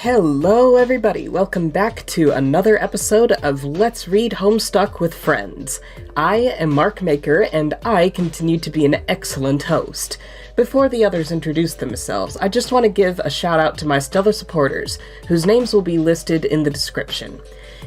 Hello everybody, welcome back to another episode of Let's Read Homestuck with Friends. I am Mark Maker, and I continue to be an excellent host. Before the others introduce themselves, I just want to give a shout out to my stellar supporters, whose names will be listed in the description.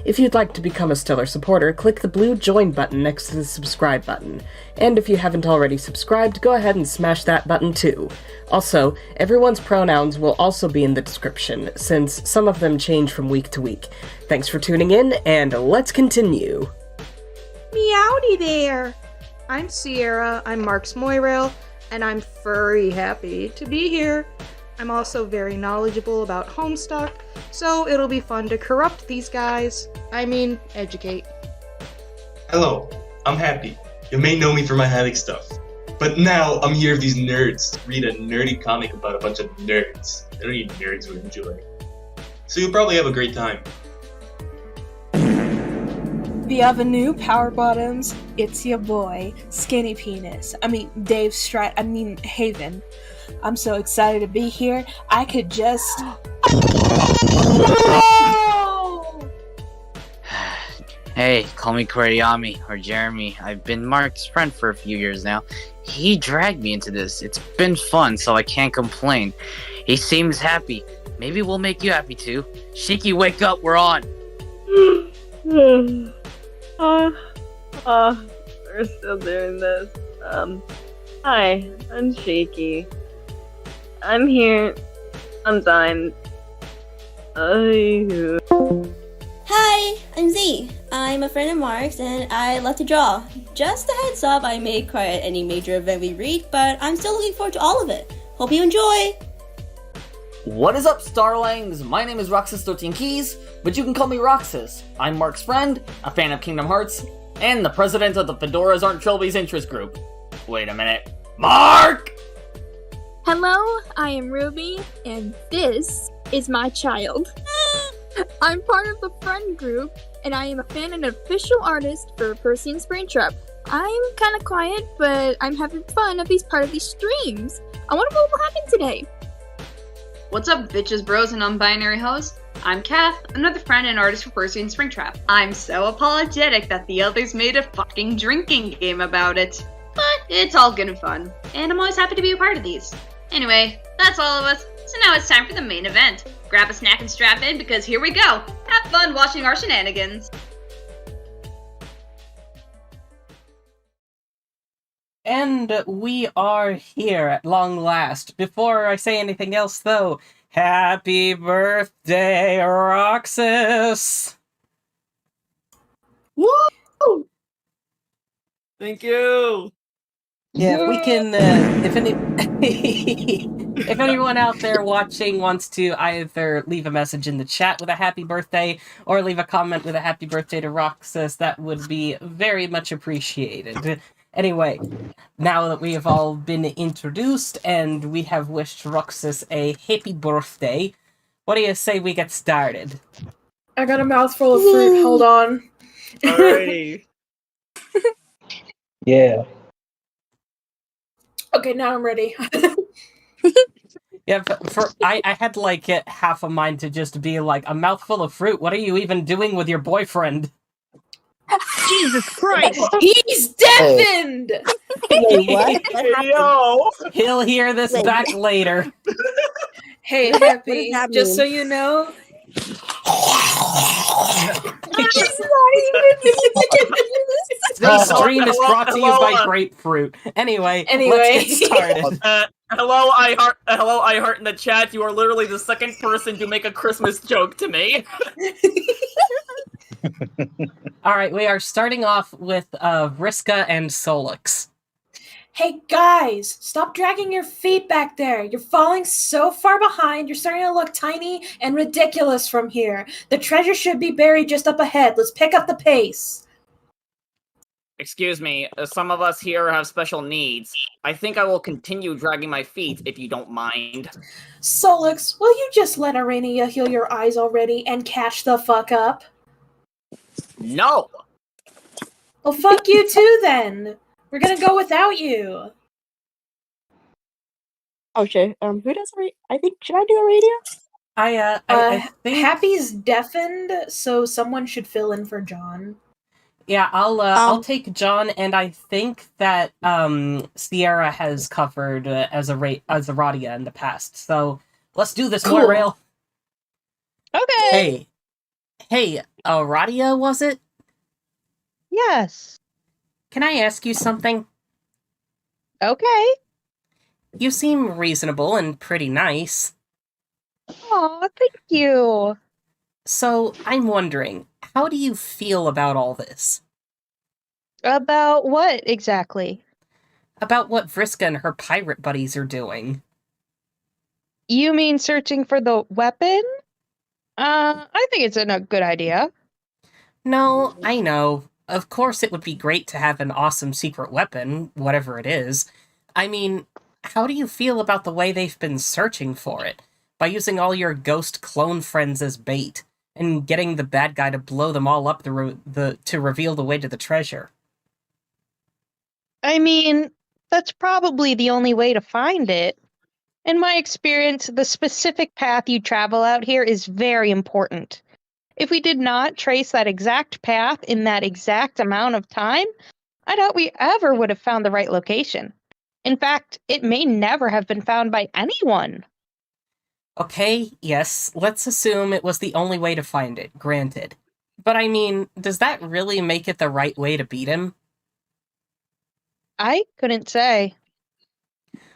If you'd like to become a stellar supporter, click the blue join button next to the subscribe button. And if you haven't already subscribed, go ahead and smash that button too. Also, everyone's pronouns will also be in the description, since some of them change from week to week. Thanks for tuning in, and let's continue. Meowdy there! I'm Sierra, I'm Mark's Moirail, and I'm furry happy to be here. I'm also very knowledgeable about Homestuck, so it'll be fun to corrupt these guys. I mean, educate. Hello, I'm Happy. You may know me for my havoc stuff. But now I'm here with these nerds to read a nerdy comic about a bunch of nerds. I don't need nerds who enjoy. So you'll probably have a great time. The Avenue Power Bottoms, it's your boy, Skinny Penis. Haven. I'm so excited to be here. I could just... Hey, call me Kurayami or Jeremy. I've been Mark's friend for a few years now. He dragged me into this. It's been fun, so I can't complain. He seems happy. Maybe we'll make you happy too. Shikki, wake up, we're on! We're still doing this. Hi, I'm Shikki. I'm here sometimes. Hi, I'm Zii. I'm a friend of Mark's and I love to draw. Just a heads up, I may cry at any major event we read, but I'm still looking forward to all of it. Hope you enjoy! What is up, Starlings? My name is Roxas 13 Keys, but you can call me Roxas. I'm Mark's friend, a fan of Kingdom Hearts, and the president of the Fedoras Aren't Trilby's interest group. Wait a minute. Mark! Hello, I am Ruby, and this is my child. I'm part of the friend group, and I am a fan and official artist for PERCY and SPRINGTRAP. I'm kind of quiet, but I'm having fun at these part of these streams. I wonder what will happen today. What's up, bitches, bros, and non-binary hoes? I'm Cath, another friend and artist for PERCY and SPRINGTRAP. I'm so apologetic that the others made a fucking drinking game about it. But it's all good and fun, and I'm always happy to be a part of these. Anyway, that's all of us, so now it's time for the main event. Grab a snack and strap in, because here we go! Have fun watching our shenanigans! And we are here at long last. Before I say anything else, though, happy birthday, Roxas! Woo! Thank you! Yeah, if we can, if anyone out there watching wants to either leave a message in the chat with a happy birthday, or leave a comment with a happy birthday to Roxas, that would be very much appreciated. Anyway, now that we have all been introduced, and we have wished Roxas a happy birthday, what do you say we get started? I got a mouthful of fruit, hold on. Alrighty. Yeah. Okay, now I'm ready. Yeah, I had like half a mind to just be like, a mouthful of fruit, what are you even doing with your boyfriend? Jesus Christ! He's deafened! Wait, what? Hey, yo! He'll hear this back later. Hey, Happy, just so you know... This stream is brought to you by Grapefruit. Anyway, let's get started. Hello, I heart in the chat. You are literally the second person to make a Christmas joke to me. Alright, we are starting off with Vriska and Solix. Hey guys, stop dragging your feet back there. You're falling so far behind, you're starting to look tiny and ridiculous from here. The treasure should be buried just up ahead. Let's pick up the pace. Excuse me, some of us here have special needs. I think I will continue dragging my feet if you don't mind. Solix, will you just let Aradia heal your eyes already and catch the fuck up? No! Well, fuck you too then. We're gonna go without you. Oh shit, who does I think, should I do Aradia? I think Happy's deafened, so someone should fill in for John. yeah, I'll take John, and I think that Sierra has covered as Aradia in the past. So let's do this, Cool. Moirail. Okay. Hey, Aradia, was it? Yes. Can I ask you something? Okay. You seem reasonable and pretty nice. Aw, thank you. So I'm wondering, how do you feel about all this? About what exactly? About what Vriska and her pirate buddies are doing? You mean searching for the weapon? I think it's a good idea. No, I know. Of course it would be great to have an awesome secret weapon, whatever it is. I mean, how do you feel about the way they've been searching for it? By using all your ghost clone friends as bait, and getting the bad guy to blow them all up to reveal the way to the treasure. I mean, that's probably the only way to find it. In my experience, the specific path you travel out here is very important. If we did not trace that exact path in that exact amount of time, I doubt we ever would have found the right location. In fact, it may never have been found by anyone. Okay, yes, let's assume it was the only way to find it, granted. But I mean, does that really make it the right way to beat him? I couldn't say.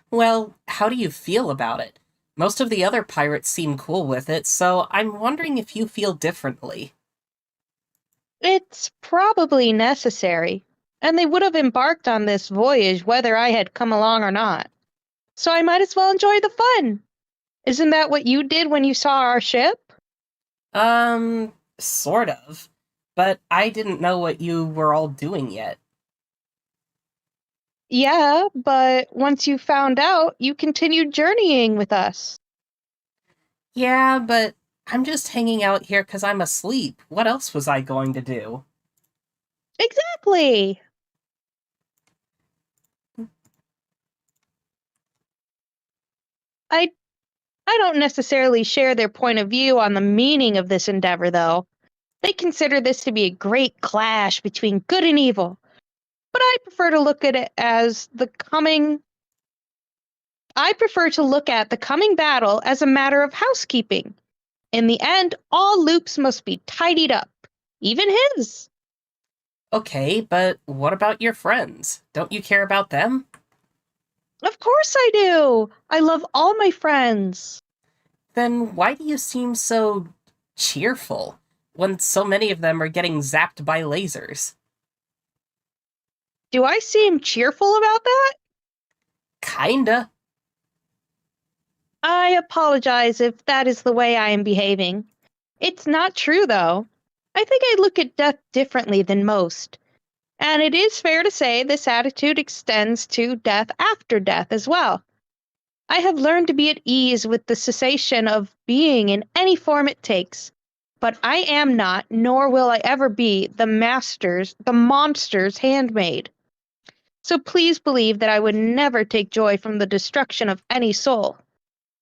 Well, how do you feel about it? Most of the other pirates seem cool with it, so I'm wondering if you feel differently. It's probably necessary, and they would have embarked on this voyage whether I had come along or not. So I might as well enjoy the fun. Isn't that what you did when you saw our ship? Sort of. But I didn't know what you were all doing yet. Yeah, but once you found out, you continued journeying with us. Yeah, but I'm just hanging out here because I'm asleep. What else was I going to do? Exactly. I don't necessarily share their point of view on the meaning of this endeavor, though. They consider this to be a great clash between good and evil. But I prefer to look at it as I prefer to look at the coming battle as a matter of housekeeping. In the end, all loops must be tidied up, even his. Okay, but what about your friends? Don't you care about them? Of course I do. I love all my friends. Then why do you seem so cheerful when so many of them are getting zapped by lasers? Do I seem cheerful about that? Kinda. I apologize if that is the way I am behaving. It's not true, though. I think I look at death differently than most. And it is fair to say this attitude extends to death after death as well. I have learned to be at ease with the cessation of being in any form it takes. But I am not, nor will I ever be, the monster's handmaid. So please believe that I would never take joy from the destruction of any soul.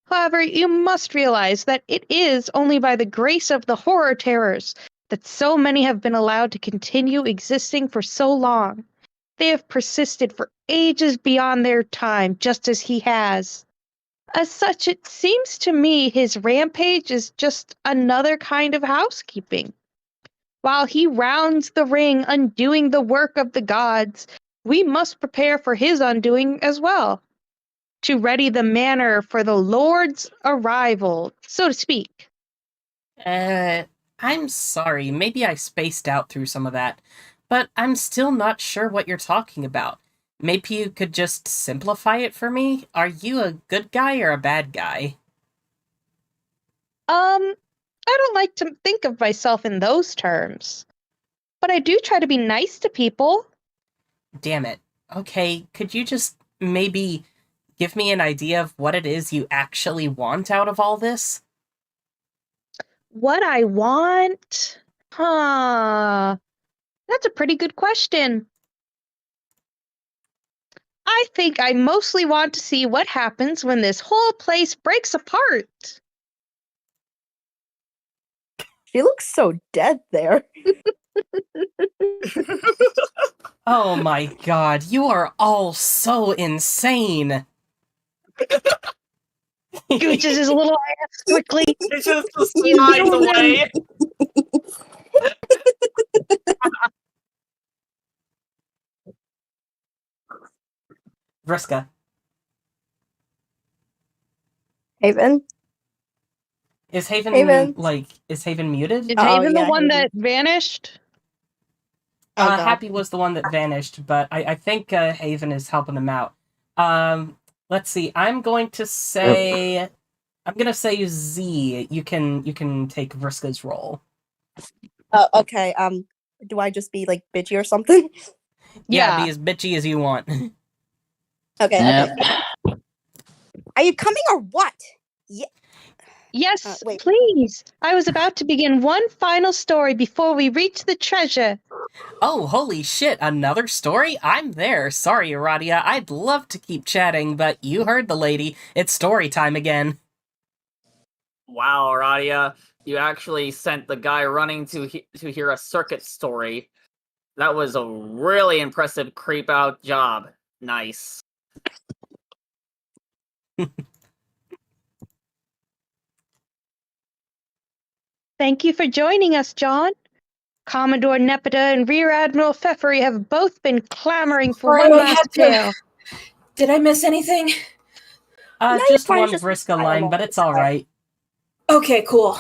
However, you must realize that it is only by the grace of the horror terrors that so many have been allowed to continue existing for so long. They have persisted for ages beyond their time, just as he has. As such, it seems to me his rampage is just another kind of housekeeping. While he rounds the ring, undoing the work of the gods, we must prepare for his undoing as well, to ready the manor for the Lord's arrival, so to speak. I'm sorry, maybe I spaced out through some of that, but I'm still not sure what you're talking about. Maybe you could just simplify it for me? Are you a good guy or a bad guy? I don't like to think of myself in those terms, but I do try to be nice to people. Damn it. Okay, could you just maybe give me an idea of what it is you actually want out of all this? What I want? Huh. That's a pretty good question. I think I mostly want to see what happens when this whole place breaks apart. She looks so dead there. Oh my god, you are all so insane. Gooches his little ass quickly. It just slides away. Vriska. Haven? Is Haven, Haven. is Haven muted? Is Haven the one that vanished? Oh, God. Happy was the one that vanished, but I think Haven is helping him out. Let's see. I'm gonna say Z. You can take Vriska's role. Okay, do I just be, like, bitchy or something? Yeah, be as bitchy as you want. Okay. Are you coming or what? Yeah. Yes, wait. please. I was about to begin one final story before we reach the treasure. Oh, holy shit, another story? I'm there. Sorry, Aradia. I'd love to keep chatting, but you heard the lady. It's story time again. Wow, Aradia, you actually sent the guy running to hear a circuit story. That was a really impressive creep out job. Nice. Thank you for joining us, John. Commodore Nepeta and Rear Admiral Pfeffery have both been clamoring for one last tale. Did I miss anything? Just one Vriska line, but it's alright. Okay, cool.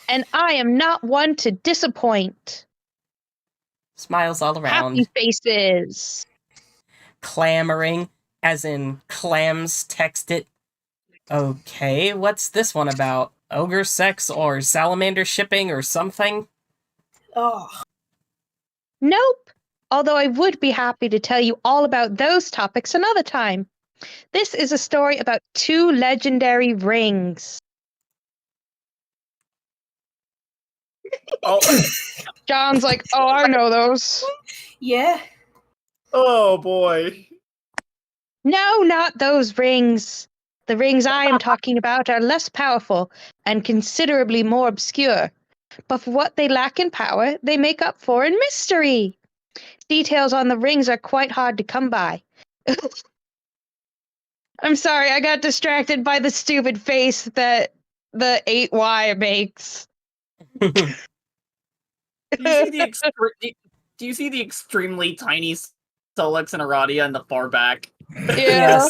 And I am not one to disappoint. Smiles all around. Happy faces. Clamoring, as in clams text it. Okay, what's this one about? Ogre sex or salamander shipping or something? Oh. Nope. Although I would be happy to tell you all about those topics another time. This is a story about two legendary rings. Oh. John's like, oh, I know those. Yeah? Oh, boy. No, not those rings. The rings I am talking about are less powerful and considerably more obscure. But for what they lack in power, they make up for in mystery. Details on the rings are quite hard to come by. I'm sorry, I got distracted by the stupid face that the 8Y makes. Do you see the extremely tiny Solix and Aradia in the far back? Yeah.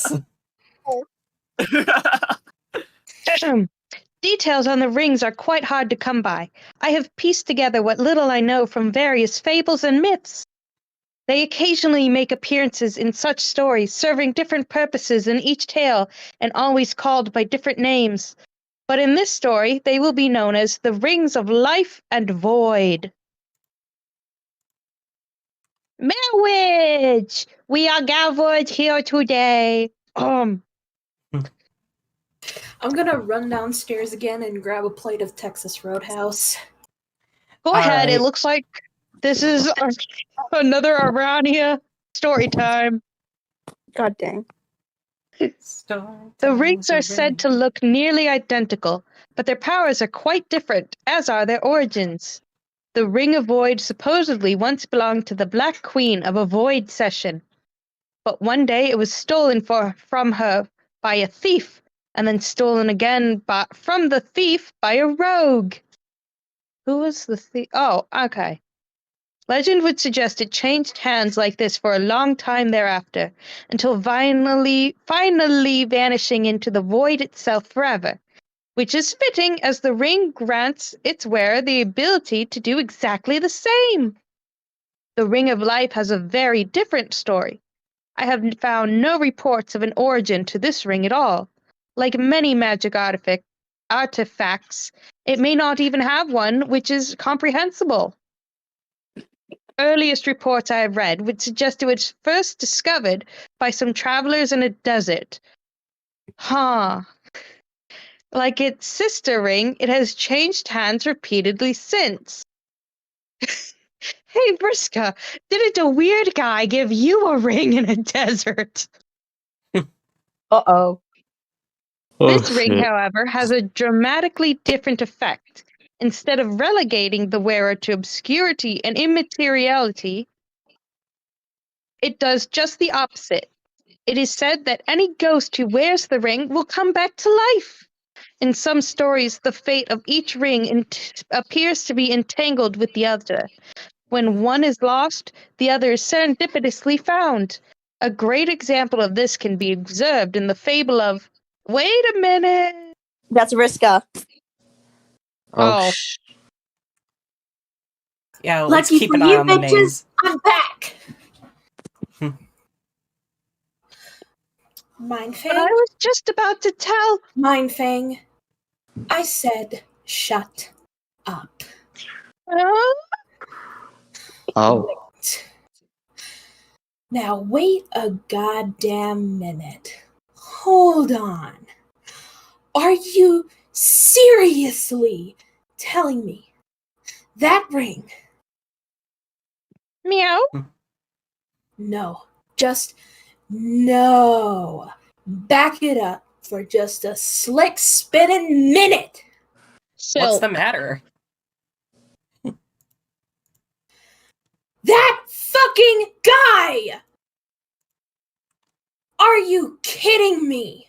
Details on the rings are quite hard to come by. I have pieced together what little I know from various fables and myths. They occasionally make appearances in such stories, serving different purposes in each tale, and always called by different names. But in this story, they will be known as the Rings of Life and Void. Marriage! We are gathered here today. I'm gonna run downstairs again and grab a plate of Texas Roadhouse. Go ahead, it looks like this is another Aradia story time. God dang. The rings are said to look nearly identical, but their powers are quite different, as are their origins. The Ring of Void supposedly once belonged to the Black Queen of a Void Session, but one day it was stolen from her by a thief, and then stolen again from the thief by a rogue. Who was the thief? Oh, okay. Legend would suggest it changed hands like this for a long time thereafter, until finally vanishing into the void itself forever, which is fitting as the ring grants its wearer the ability to do exactly the same. The Ring of Life has a very different story. I have found no reports of an origin to this ring at all. Like many magic artifacts, it may not even have one which is comprehensible. Earliest reports I have read would suggest it was first discovered by some travelers in a desert. Like its sister ring, it has changed hands repeatedly since. Hey, Vriska, didn't a weird guy give you a ring in a desert? Uh-oh. This ring, however, has a dramatically different effect. Instead of relegating the wearer to obscurity and immateriality, it does just the opposite. It is said that any ghost who wears the ring will come back to life. In some stories, the fate of each ring appears to be entangled with the other. When one is lost, the other is serendipitously found. A great example of this can be observed in the fable of Wait a minute! That's Riska. Oh. Yeah, let's Lucky keep for an eye you, on the bitches, names. I'm back. Mindfang? But I was just about to tell. Mindfang. I said, shut up. Oh. Now wait a goddamn minute. Hold on. Are you seriously telling me that ring? Meow? No. Just no. Back it up for just a slick spinning minute. What's the matter? That fucking guy! Are you kidding me?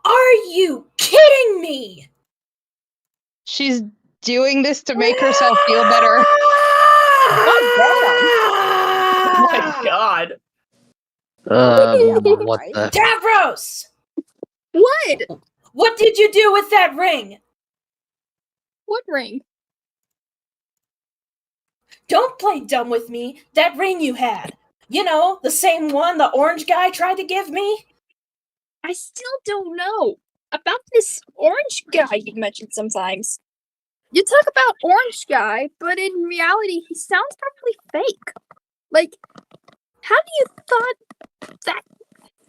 Are you kidding me? She's doing this to make herself feel better. Oh my god. What the? Davros! What? What did you do with that ring? What ring? Don't play dumb with me. That ring you had. You know, the same one the orange guy tried to give me? I still don't know about this orange guy you mentioned sometimes. You talk about orange guy, but in reality, he sounds probably fake. Like, how do you thought that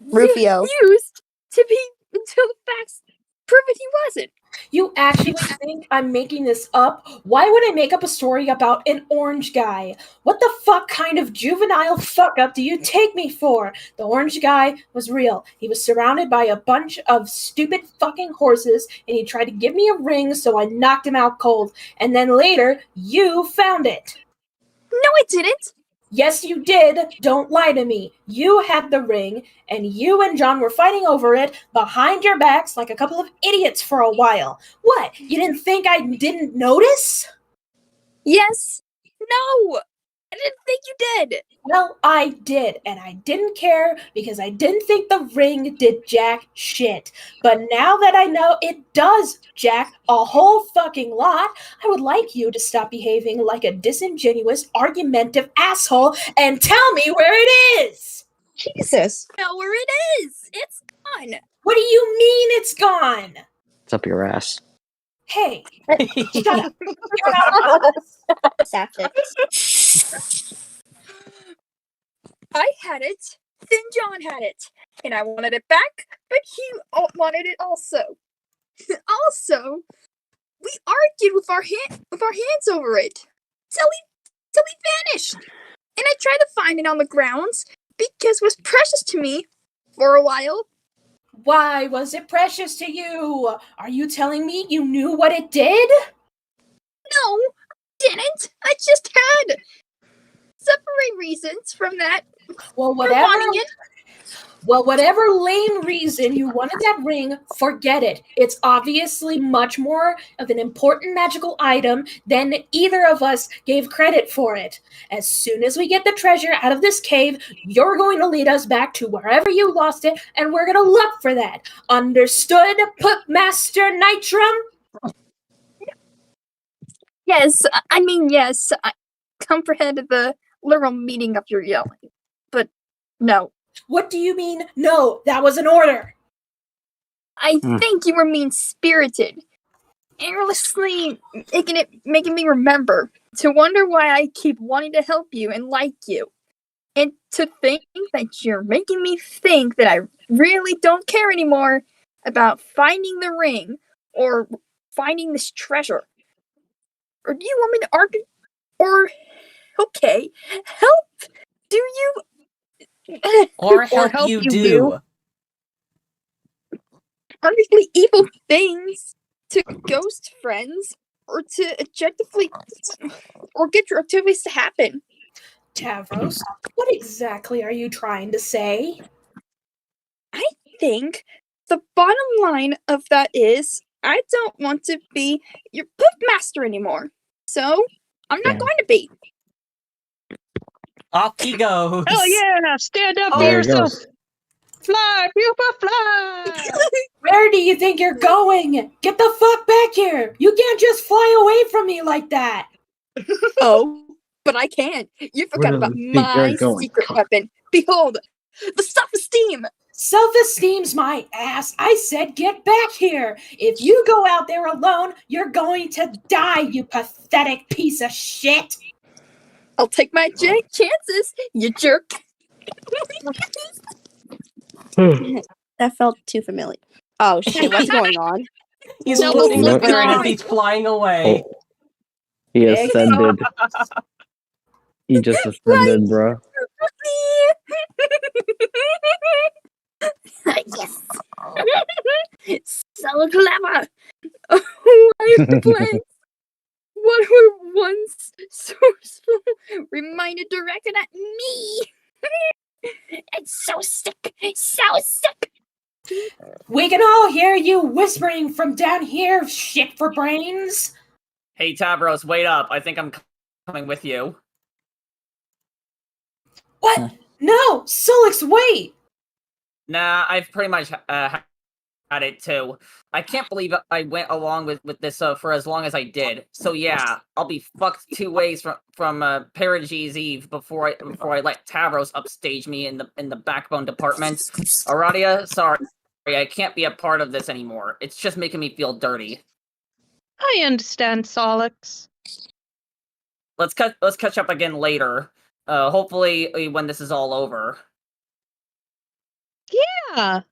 Rufio. used to be until the facts prove it he wasn't? You actually think I'm making this up? Why would I make up a story about an orange guy? What the fuck kind of juvenile fuck up do you take me for? The orange guy was real. He was surrounded by a bunch of stupid fucking horses, and he tried to give me a ring, so I knocked him out cold. And then later, you found it. No, I didn't. Yes, you did. Don't lie to me. You had the ring, and you and John were fighting over it behind your backs like a couple of idiots for a while. What? You didn't think I didn't notice? Yes. No. I didn't think you did. Well, I did, and I didn't care because I didn't think the ring did jack shit. But now that I know it does jack a whole fucking lot, I would like you to stop behaving like a disingenuous, argumentative asshole and tell me where it is! Jesus. Know where it is. It's gone. What do you mean it's gone? It's up your ass. Hey, shut up. Sapphic. I had it, then John had it, and I wanted it back, but he wanted it also. Also, we argued with our hands over it till we vanished, and I tried to find it on the grounds because it was precious to me for a while. Why was it precious to you? Are you telling me you knew what it did? No, I didn't. I just had separate reasons from that. Well, for wanting it. Whatever lame reason you wanted that ring, forget it. It's obviously much more of an important magical item than either of us gave credit for it. As soon as we get the treasure out of this cave, you're going to lead us back to wherever you lost it, and we're going to look for that. Understood, Master Nitrum? Yes, I mean, yes, I comprehended the literal meaning of your yelling. But no. What do you mean, no? That was an order. I think you were mean-spirited. Aimlessly making me remember. To wonder why I keep wanting to help you and like you. And to think that you're making me think that I really don't care anymore about finding the ring or finding this treasure. Or do you want me to argue? Or, okay, help! Do you... Or help you do. honestly evil things to ghost friends or to objectively or get your activities to happen. Tavros, what exactly are you trying to say? I think the bottom line of that is I don't want to be your poop master anymore. So I'm not going to be. Off he goes. Oh yeah! Stand up for There he yourself! goes. Fly, pupa, fly! Where do you think you're going? Get the fuck back here! You can't just fly away from me like that! Oh, but I can't. You forgot about my secret weapon. Behold, the self-esteem. Self-esteem's my ass. I said get back here. If you go out there alone, you're going to die, you pathetic piece of shit. I'll take my chances, you jerk. That felt too familiar. Oh shit, what's going on? He's looking at her as he's flying away. Oh, he ascended. He just ascended, bro. Yes. So clever. I have the plans. What were once sourceful reminded directed at me. It's so sick. So sick. We can all hear you whispering from down here, shit for brains. Hey, Tavros, wait up. I think I'm coming with you. What? No! Solix, wait! Nah, I've pretty much had it too. I can't believe I went along with this for as long as I did. So yeah, I'll be fucked 2 ways from Paragee's Eve before I let Tavros upstage me in the backbone department. Aradia, sorry, I can't be a part of this anymore. It's just making me feel dirty. I understand, Solix. Let's catch up again later. Hopefully when this is all over. Yeah.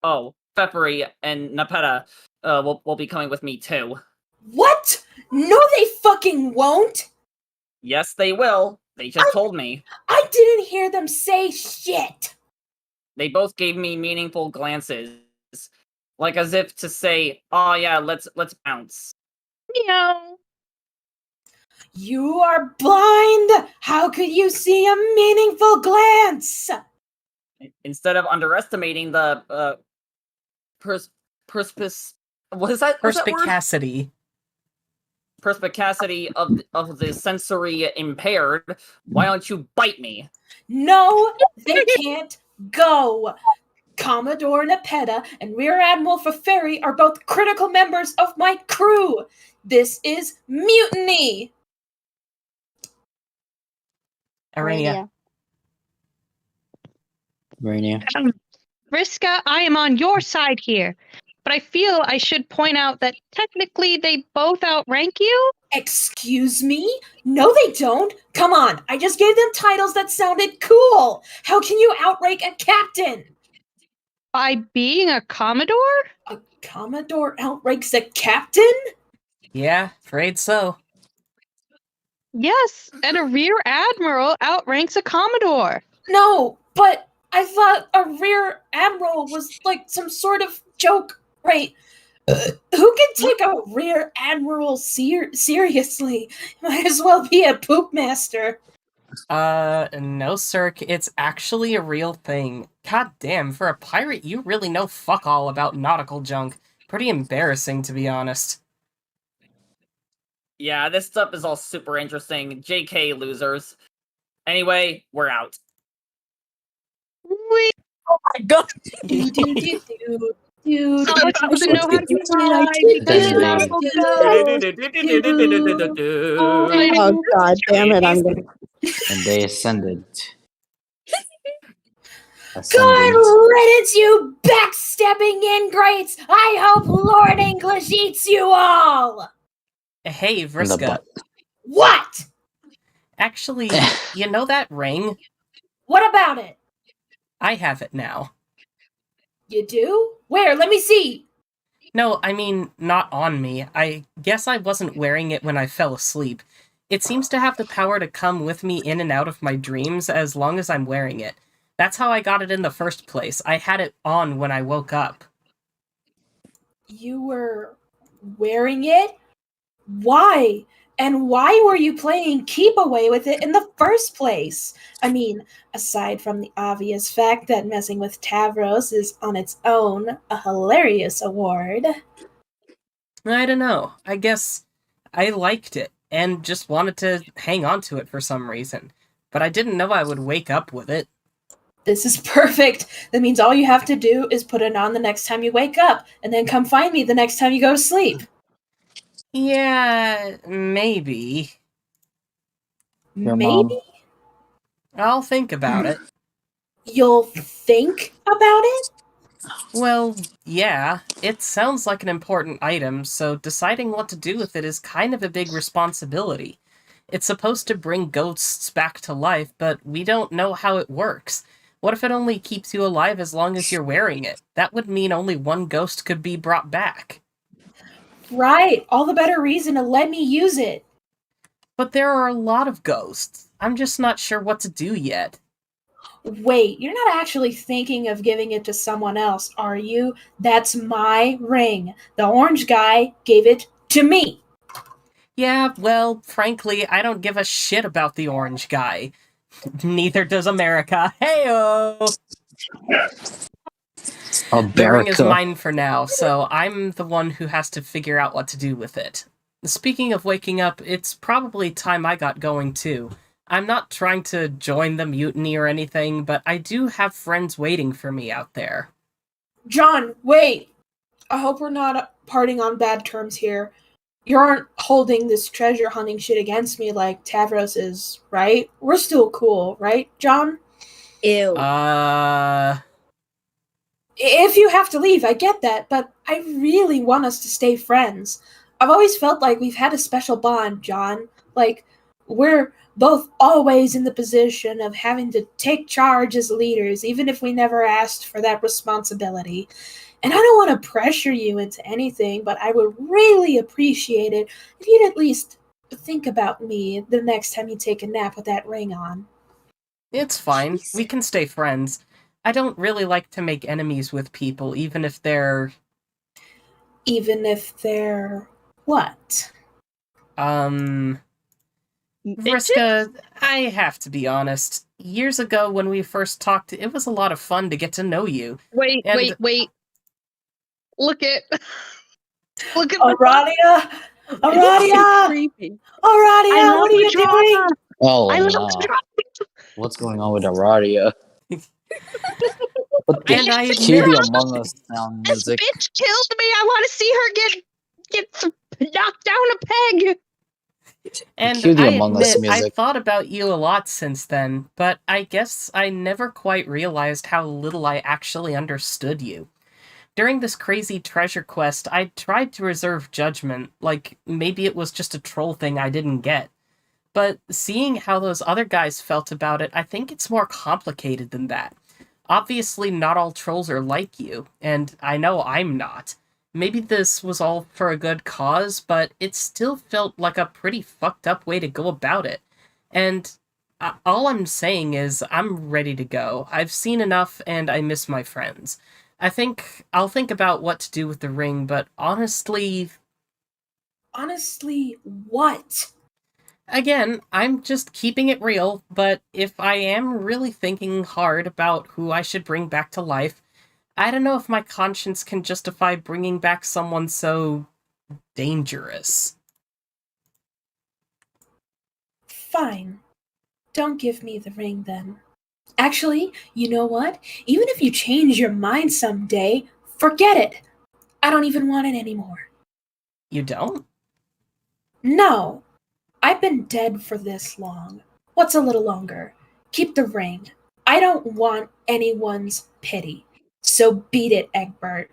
Oh, Peppery and Nepeta will be coming with me too. What? No, they fucking won't! Yes, they will. They just told me. I didn't hear them say shit! They both gave me meaningful glances, like as if to say, "Oh yeah, let's bounce." Meow. You are blind! How could you see a meaningful glance? Instead of underestimating the what is that? Perspicacity. Perspicacity of the sensory impaired, why don't you bite me? No, they can't go. Commodore Nepeta and Rear Admiral Faferi are both critical members of my crew. This is mutiny. Aradia. Vriska, I am on your side here, but I feel I should point out that technically they both outrank you. Excuse me? No, they don't. Come on, I just gave them titles that sounded cool. How can you outrank a captain? By being a Commodore? A Commodore outranks a captain? Yeah, afraid so. Yes, and a Rear Admiral outranks a Commodore. No, but I thought a Rear Admiral was like some sort of joke, right? Who can take a Rear Admiral seriously? Might as well be a poop master. No, sir. It's actually a real thing. God damn, for a pirate, you really know fuck all about nautical junk. Pretty embarrassing, to be honest. Yeah, this stuff is all super interesting. JK, losers. Anyway, we're out. Wait. Oh my god! Solix doesn't know how to fly because she's not able to go. Oh god damn it, I'm gonna... And they ascended. Good riddance, you backstabbing ingrates! I hope Lord English eats you all! Hey, Vriska. What? Actually, you know that ring? What about it? I have it now. You do? Where? Let me see! No, I mean, not on me. I guess I wasn't wearing it when I fell asleep. It seems to have the power to come with me in and out of my dreams as long as I'm wearing it. That's how I got it in the first place. I had it on when I woke up. You were wearing it? Why? And why were you playing keep away with it in the first place? I mean, aside from the obvious fact that messing with Tavros is on its own a hilarious award. I don't know. I guess I liked it and just wanted to hang on to it for some reason. But I didn't know I would wake up with it. This is perfect. That means all you have to do is put it on the next time you wake up, and then come find me the next time you go to sleep. Yeah, maybe. Your Maybe? mom. I'll think about it. You'll think about it? Well, yeah, it sounds like an important item, so deciding what to do with it is kind of a big responsibility. It's supposed to bring ghosts back to life, but we don't know how it works. What if it only keeps you alive as long as you're wearing it? That would mean only one ghost could be brought back. Right, all the better reason to let me use it. But there are a lot of ghosts. I'm just not sure what to do yet. Wait, you're not actually thinking of giving it to someone else, are you? That's my ring. The orange guy gave it to me. Yeah, well, frankly, I don't give a shit about the orange guy. Neither does America. Heyo! The ring is mine for now, so I'm the one who has to figure out what to do with it. Speaking of waking up, it's probably time I got going too. I'm not trying to join the mutiny or anything, but I do have friends waiting for me out there. John, wait! I hope we're not parting on bad terms here. You aren't holding this treasure hunting shit against me like Tavros is, right? We're still cool, right, John? Ew. If you have to leave, I get that, but I really want us to stay friends. I've always felt like we've had a special bond, John. Like, we're both always in the position of having to take charge as leaders, even if we never asked for that responsibility. And I don't want to pressure you into anything, but I would really appreciate it if you'd at least think about me the next time you take a nap with that ring on. It's fine. We can stay friends. I don't really like to make enemies with people, even if they're... Even if they're... what? Vriska, I have to be honest. Years ago when we first talked, it was a lot of fun to get to know you. Wait. Look at Aradia! Aradia! Creepy. Aradia, what are you doing? Oh, I love no. the drama. What's going on with Aradia? What the And I cue admit- the Among Us sound This music. bitch killed me. I want to see her get knocked down a peg. And Cue the I Among Us admit, I music. thought about you a lot since then, but I guess I never quite realized how little I actually understood you. During this crazy treasure quest, I tried to reserve judgment, like maybe it was just a troll thing I didn't get. But seeing how those other guys felt about it, I think it's more complicated than that. Obviously, not all trolls are like you, and I know I'm not. Maybe this was all for a good cause, but it still felt like a pretty fucked up way to go about it. And all I'm saying is, I'm ready to go. I've seen enough, and I miss my friends. I think I'll think about what to do with the ring, but honestly... Honestly, what? Again, I'm just keeping it real, but if I am really thinking hard about who I should bring back to life, I don't know if my conscience can justify bringing back someone so... dangerous. Fine. Don't give me the ring then. Actually, you know what? Even if you change your mind someday, forget it. I don't even want it anymore. You don't? No. I've been dead for this long. What's a little longer? Keep the ring. I don't want anyone's pity. So beat it, Egbert.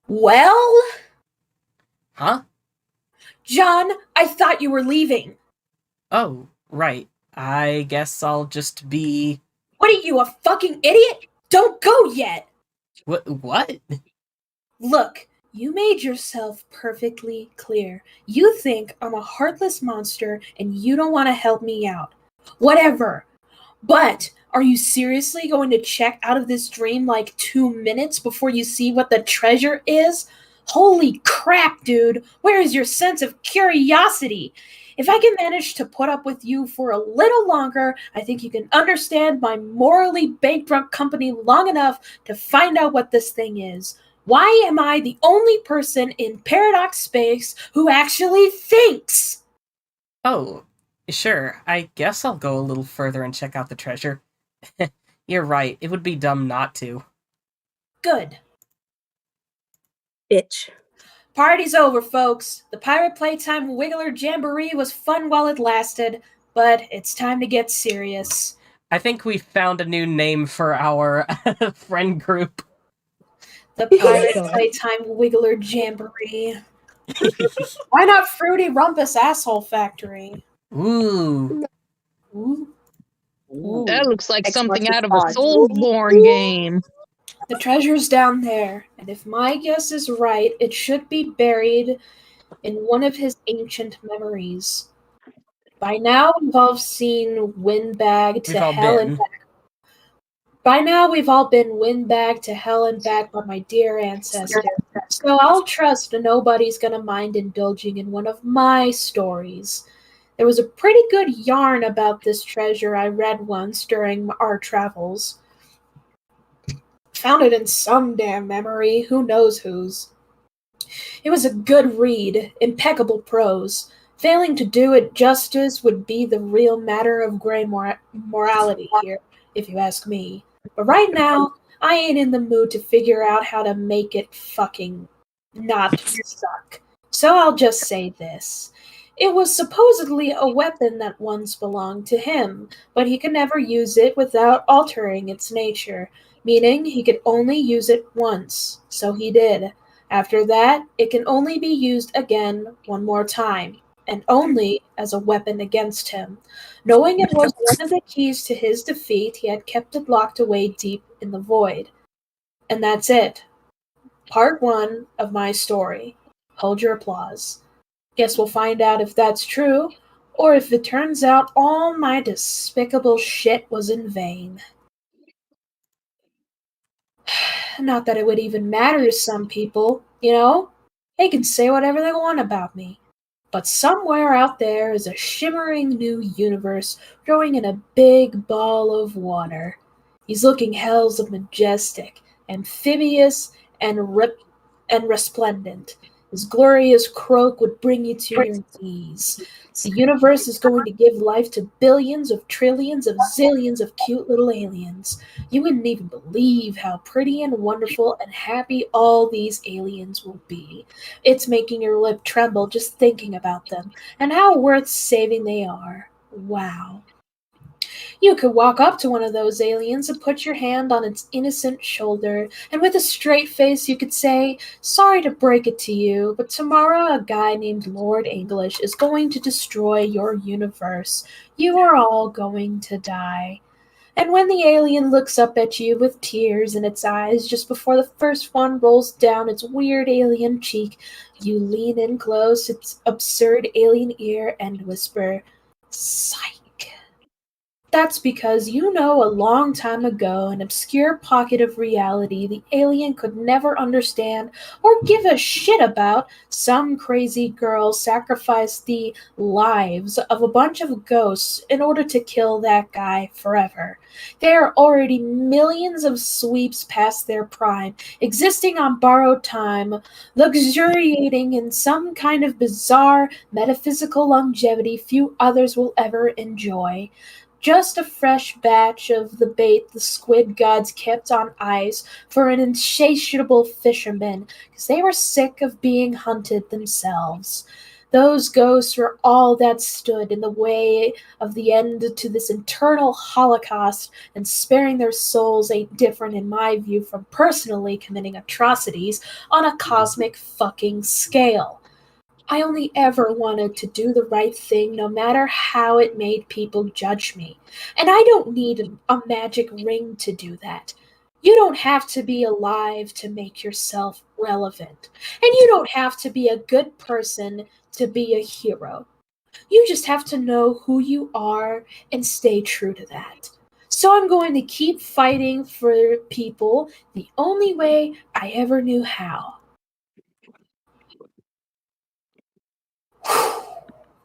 Well? Huh? John, I thought you were leaving. Oh, right. I guess I'll just be... What are you, a fucking idiot? Don't go yet! What? Look, you made yourself perfectly clear. You think I'm a heartless monster and you don't want to help me out. Whatever. But Are you seriously going to check out of this dream like 2 minutes before you see what the treasure is? Holy crap, dude! Where is your sense of curiosity? If I can manage to put up with you for a little longer, I think you can understand my morally bankrupt company long enough to find out what this thing is. Why am I the only person in Paradox Space who actually thinks? Oh, sure. I guess I'll go a little further and check out the treasure. You're right. It would be dumb not to. Good. Bitch. Party's over, folks. The Pirate Playtime Wiggler Jamboree was fun while it lasted, but it's time to get serious. I think we found a new name for our friend group. The Pirate Playtime Wiggler Jamboree. Why not Fruity Rumpus Asshole Factory? Ooh. Ooh. That looks like something out of a Xbox Soulsborne game. The treasure's down there, and if my guess is right, it should be buried in one of his ancient memories. By now, we've all seen Windbag to hell and back. By now, we've all been windbagged to hell and back by my dear ancestor. So I'll trust nobody's gonna mind indulging in one of my stories. There was a pretty good yarn about this treasure I read once during our travels. Found it in some damn memory, who knows whose. It was a good read, impeccable prose. Failing to do it justice would be the real matter of gray morality here, if you ask me. But right now, I ain't in the mood to figure out how to make it fucking not suck. So I'll just say this. It was supposedly a weapon that once belonged to him, but he could never use it without altering its nature, meaning he could only use it once, so he did. After that, it can only be used again one more time, and only as a weapon against him. Knowing it was one of the keys to his defeat, he had kept it locked away deep in the void. And that's it. Part 1 of my story. Hold your applause. Guess we'll find out if that's true, or if it turns out all my despicable shit was in vain. Not that it would even matter to some people, you know? They can say whatever they want about me. But somewhere out there is a shimmering new universe growing in a big ball of water. He's looking hells of majestic, amphibious, and resplendent. His glorious croak would bring you to your knees. The universe is going to give life to billions of trillions of zillions of cute little aliens. You wouldn't even believe how pretty and wonderful and happy all these aliens will be. It's making your lip tremble just thinking about them, and how worth saving they are. Wow. You could walk up to one of those aliens and put your hand on its innocent shoulder, and with a straight face you could say, "Sorry to break it to you, but tomorrow a guy named Lord English is going to destroy your universe. You are all going to die." And when the alien looks up at you with tears in its eyes just before the first one rolls down its weird alien cheek, you lean in close its absurd alien ear and whisper, "Psych." That's because you know a long time ago an obscure pocket of reality the alien could never understand or give a shit about, some crazy girl sacrificed the lives of a bunch of ghosts in order to kill that guy forever. They are already millions of sweeps past their prime, existing on borrowed time, luxuriating in some kind of bizarre metaphysical longevity few others will ever enjoy. Just a fresh batch of the bait the squid gods kept on ice for an insatiable fisherman, because they were sick of being hunted themselves. Those ghosts were all that stood in the way of the end to this eternal holocaust, and sparing their souls ain't different in my view from personally committing atrocities on a cosmic fucking scale. I only ever wanted to do the right thing no matter how it made people judge me. And I don't need a magic ring to do that. You don't have to be alive to make yourself relevant. And you don't have to be a good person to be a hero. You just have to know who you are and stay true to that. So I'm going to keep fighting for people the only way I ever knew how.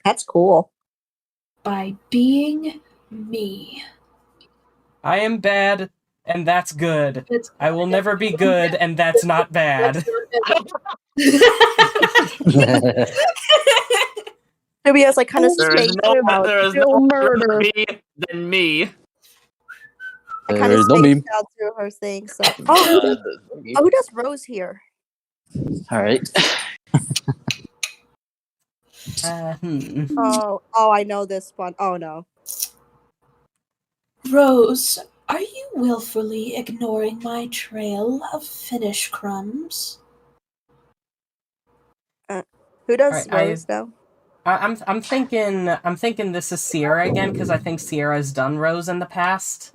That's cool. By being me. I am bad, and that's good. I will never be good, and that's not bad. Tobias like kind of There is spaced out. there is no murder than me. I kind of There's no spaced meme. out through her thing. So, who does Rose here? All right. Oh, I know this one. Oh no. Rose, are you willfully ignoring my trail of Finnish crumbs? Who does Alright, Rose now? I'm thinking this is Sierra again because I think Sierra's done Rose in the past.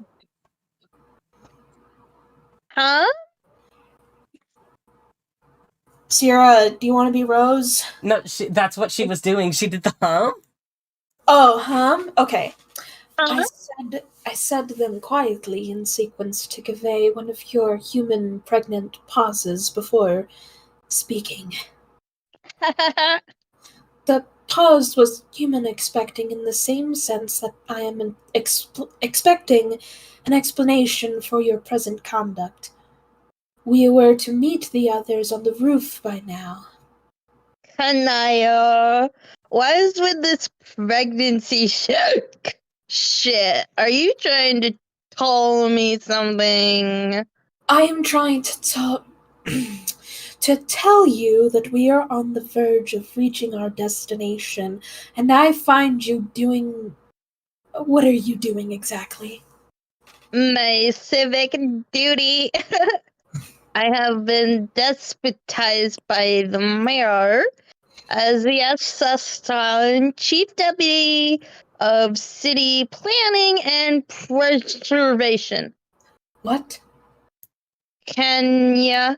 Huh? Sierra, do you want to be Rose? No, that's what she was doing. She did the hum. Oh, okay. Uh-huh. I said them quietly in sequence to convey one of your human pregnant pauses before speaking. The pause was human expecting in the same sense that I am expecting an explanation for your present conduct. We were to meet the others on the roof by now. Kanaya, what is with this pregnancy shit? Are you trying to tell me something? I am trying to tell you that we are on the verge of reaching our destination, and I find you doing... What are you doing exactly? My civic duty. I have been deputized by the mayor as the assistant chief deputy of city planning and preservation. What? Kenya,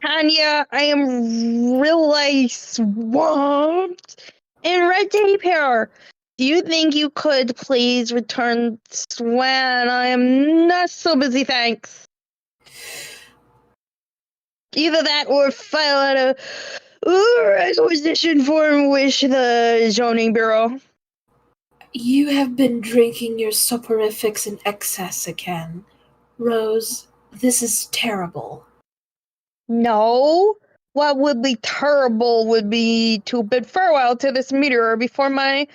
I am really swamped in red tape here. Do you think you could please return when I am not so busy, thanks? Either that or file out a requisition form with the zoning bureau. You have been drinking your soporifics in excess again. Rose, this is terrible. No. What would be terrible would be to bid farewell to this meteor before my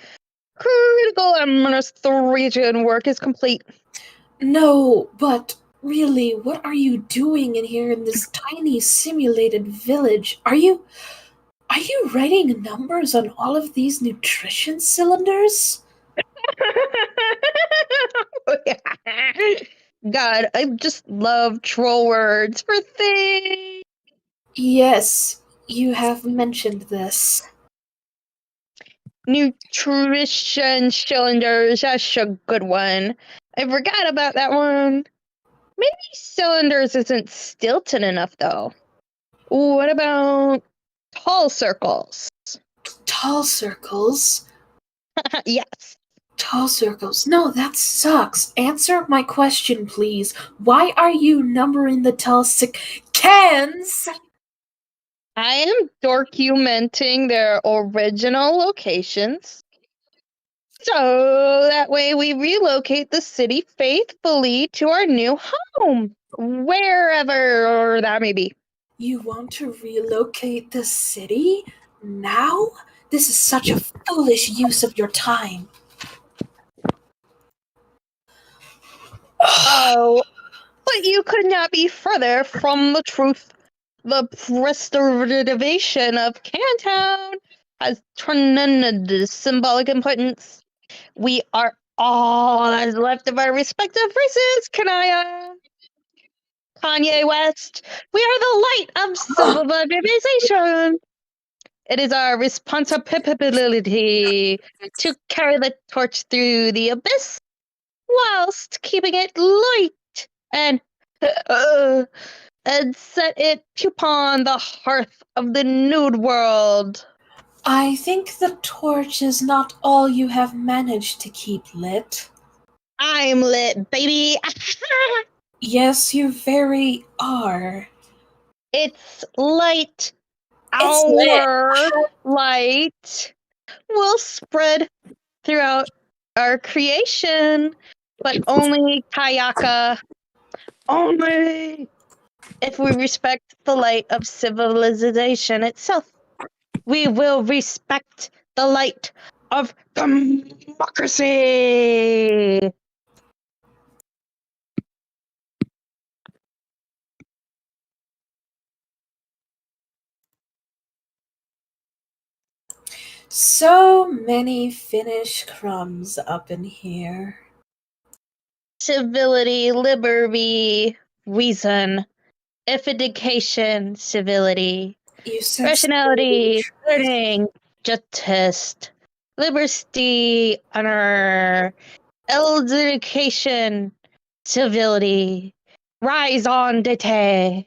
critical administration work is complete. No, but really, what are you doing in here in this tiny simulated village? Are you writing numbers on all of these nutrition cylinders? God, I just love troll words for things. Yes, you have mentioned this. Nutrition cylinders, that's a good one. I forgot about that one. Maybe cylinders isn't stilted enough, though. What about tall circles? Tall circles? Yes. Tall circles. No, that sucks. Answer my question, please. Why are you numbering the tall cans? I am documenting their original locations. So that way we relocate the city faithfully to our new home, wherever that may be. You want to relocate the city? Now? This is such a foolish use of your time. Oh, but you could not be further from the truth. The preservation of Cantown has tremendous symbolic importance. We are all that's left of our respective races, Kanaya. Kanye West, we are the light of civilization. It is our responsibility to carry the torch through the abyss whilst keeping it light and set it upon the hearth of the nude world. I think the torch is not all you have managed to keep lit. I'm lit, baby. Yes, you very are. It's light. It's lit. Our light will spread throughout our creation, but only Kayaka. Only if we respect the light of civilization itself. We will respect the light of democracy. So many Finnish crumbs up in here. Civility, liberty, reason, edification, civility, You said rationality, learning, justice, liberty, honor, education, civility, rise on dete.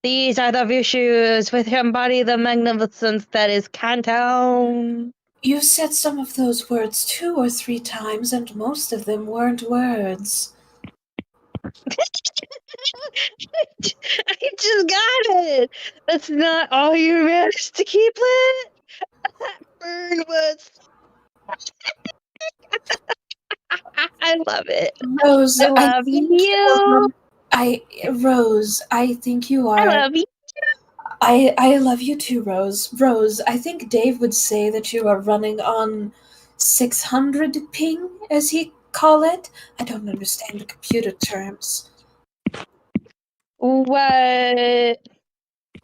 These are the virtues which embody the magnificence that is Canton. You said some of those words 2 or 3 times, and most of them weren't words. I just got it. That's not all you managed to keep it. That burn was. I love it. Rose, I love think you. Rose, I think you are. I love you. I love you too, Rose. Rose, I think Dave would say that you are running on 600 ping, as he call it. I don't understand the computer terms. What?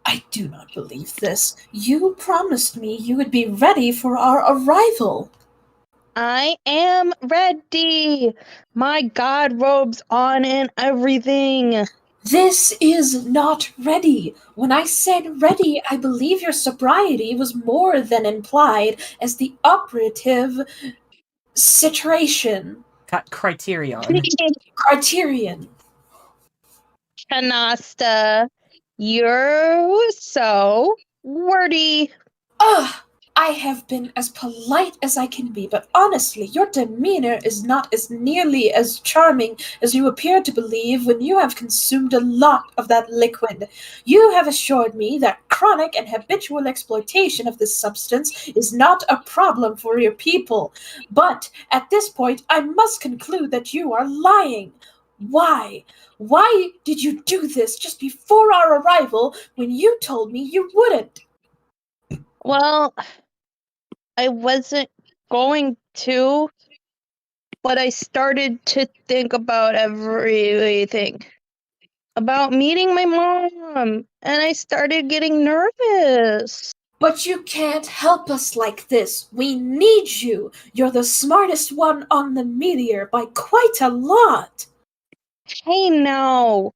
I do not believe this. You promised me you would be ready for our arrival. I am ready. My god robes on and everything. This is not ready. When I said ready, I believe your sobriety was more than implied as the operative situation. Criterion. Criterion. Canasta, you're so wordy. Ugh! I have been as polite as I can be, but honestly, your demeanor is not as nearly as charming as you appear to believe when you have consumed a lot of that liquid. You have assured me that chronic and habitual exploitation of this substance is not a problem for your people. But at this point, I must conclude that you are lying. Why? Why did you do this just before our arrival when you told me you wouldn't? Well, I wasn't going to, but I started to think about everything. About meeting my mom, and I started getting nervous. But you can't help us like this. We need you. You're the smartest one on the meteor by quite a lot. Hey now,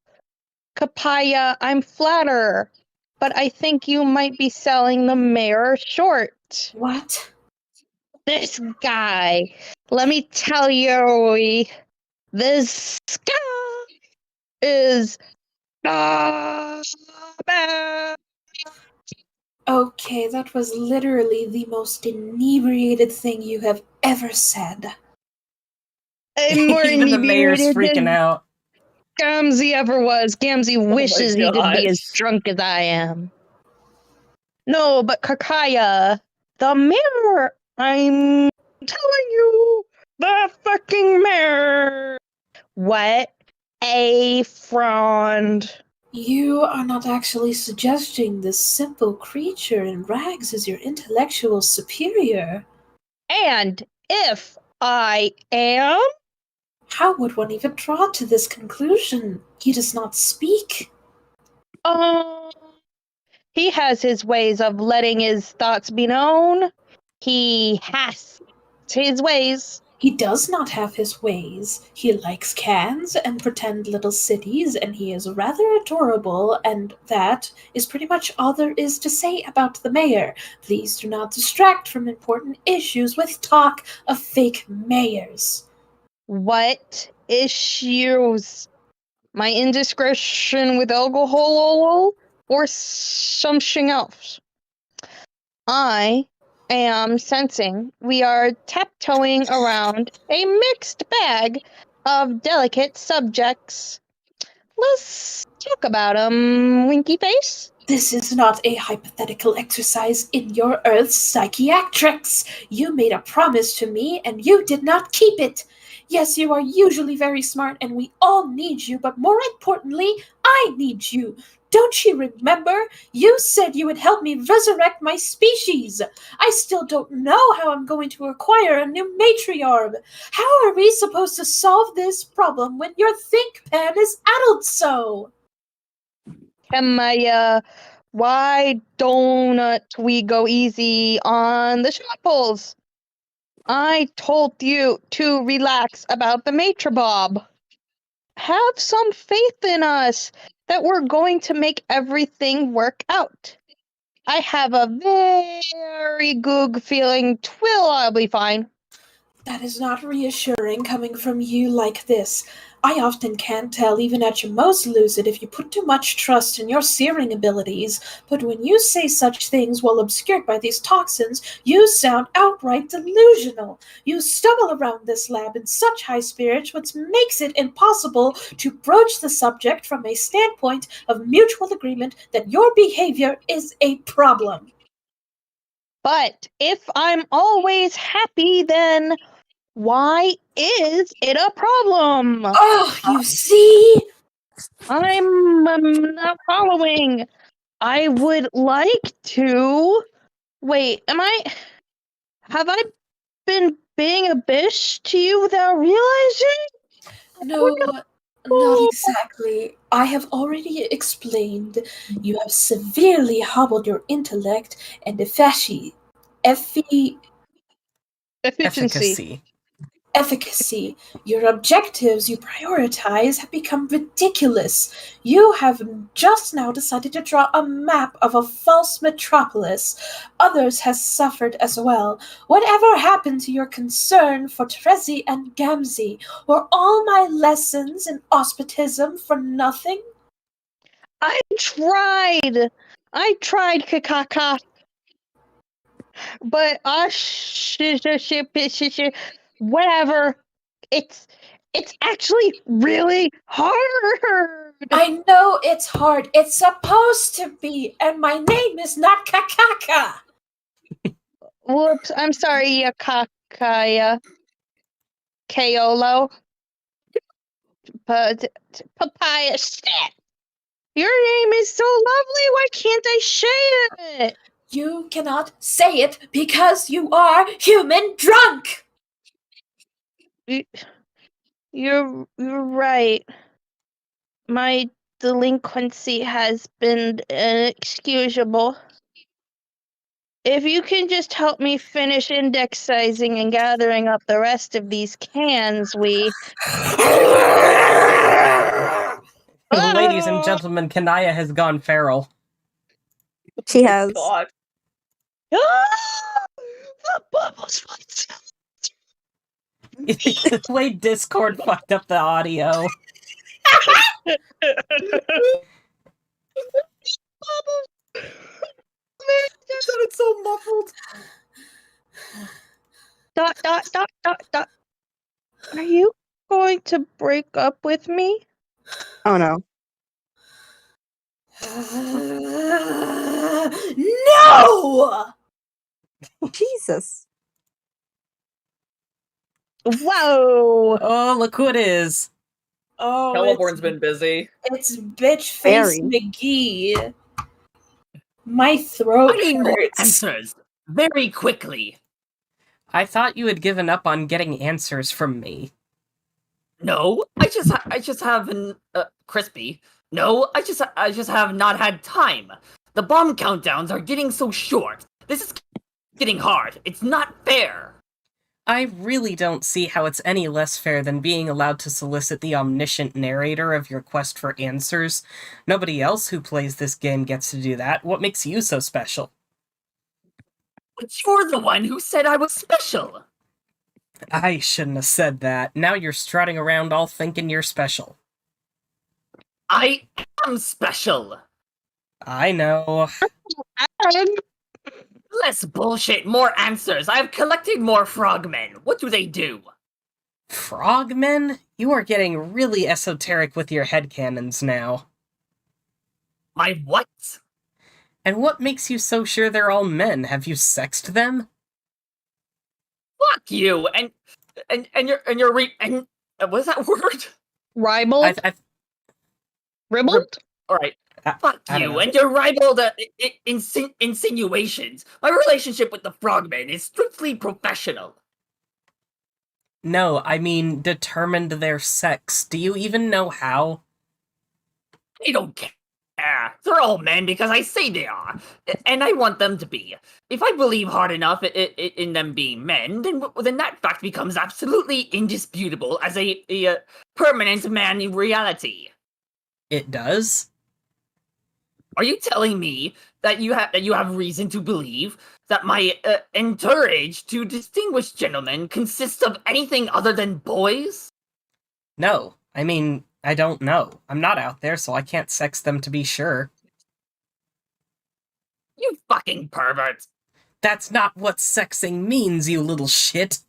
Kapaya, I'm flatter, but I think you might be selling the mayor short. What? This guy. Let me tell you, this guy is bad. Okay, that was literally the most inebriated thing you have ever said. I'm more Even the mayor's inebriated freaking than out. Gamzee ever was. Gamzee wishes he could be as drunk as I am. No, but Kakaya, the mayor, I'm telling you, the fucking mayor. What a frond. You are not actually suggesting this simple creature in rags is your intellectual superior. And if I am? How would one even draw to this conclusion? He does not speak. He has his ways of letting his thoughts be known. He has his ways. He does not have his ways. He likes cans and pretend little cities, and he is rather adorable, and that is pretty much all there is to say about the mayor. Please do not distract from important issues with talk of fake mayors. What issues? My indiscretion with alcohol or something else? I am sensing we are tiptoeing around a mixed bag of delicate subjects. Let's talk about 'em, Winky Face. This is not a hypothetical exercise in your Earth's psychiatrics. You made a promise to me and you did not keep it. Yes, you are usually very smart and we all need you, but more importantly, I need you. Don't you remember? You said you would help me resurrect my species. I still don't know how I'm going to acquire a new matriarch. How are we supposed to solve this problem when your think pan is addled so? Kanaya, why don't we go easy on the shuffles? I told you to relax about the matribob. Have some faith in us that we're going to make everything work out. I have a very good feeling I'll be fine. That is not reassuring coming from you like this. I often can't tell, even at your most lucid, if you put too much trust in your searing abilities, but when you say such things while obscured by these toxins, you sound outright delusional. You stumble around this lab in such high spirits, which makes it impossible to broach the subject from a standpoint of mutual agreement that your behavior is a problem. But if I'm always happy, then why is it a problem? Oh, you see? I'm not following. I would like to. Wait, have I been being a bitch to you without realizing? No, not exactly. I have already explained. You have severely hobbled your intellect and efficacy. Your objectives you prioritize have become ridiculous. You have just now decided to draw a map of a false metropolis. Others have suffered as well. Whatever happened to your concern for Terezi and Gamzee? Were all my lessons in auspitism for nothing? I tried, Kakaka. But whatever. It's actually really hard. I know it's hard. It's supposed to be, and my name is not Kakaka. Whoops, I'm sorry, Yakakaya. Kaolo. Papaya shit. Your name is so lovely, why can't I say it? You cannot say it because you are human drunk! You're right. My delinquency has been inexcusable. If you can just help me finish index sizing and gathering up the rest of these cans, we... Ladies and gentlemen, Kanaya has gone feral. She has. God. The bubbles The way Discord fucked up the audio. It sounded so muffled. Dot. Are you going to break up with me? Oh no. No! Jesus. Whoa! Oh, look who it is. Oh, Celeborn's been busy. It's bitch face Very. McGee. My throat hurts. Answers very quickly. I thought you had given up on getting answers from me. No, I just haven't crispy. No, I just have not had time. The bomb countdowns are getting so short. This is getting hard. It's not fair. I really don't see how it's any less fair than being allowed to solicit the omniscient narrator of your quest for answers. Nobody else who plays this game gets to do that. What makes you so special? But you're the one who said I was special. I shouldn't have said that. Now you're strutting around all thinking you're special. I am special. I know. Less bullshit, more answers. I have collected more frogmen. What do they do? Frogmen? You are getting really esoteric with your headcanons now. My what? And what makes you so sure they're all men? Have you sexed them? Fuck you! And what's that word? Ribald? Ribald? Alright. Fuck you and your ribald insinuations. My relationship with the frogmen is strictly professional. No, I mean determined their sex. Do you even know how? I don't care. They're all men because I say they are, and I want them to be. If I believe hard enough in them being men, then that fact becomes absolutely indisputable as a permanent man in reality. It does? Are you telling me that you have reason to believe that my entourage to distinguished gentlemen consists of anything other than boys? No, I mean, I don't know. I'm not out there, so I can't sex them to be sure. You fucking pervert! That's not what sexing means, you little shit!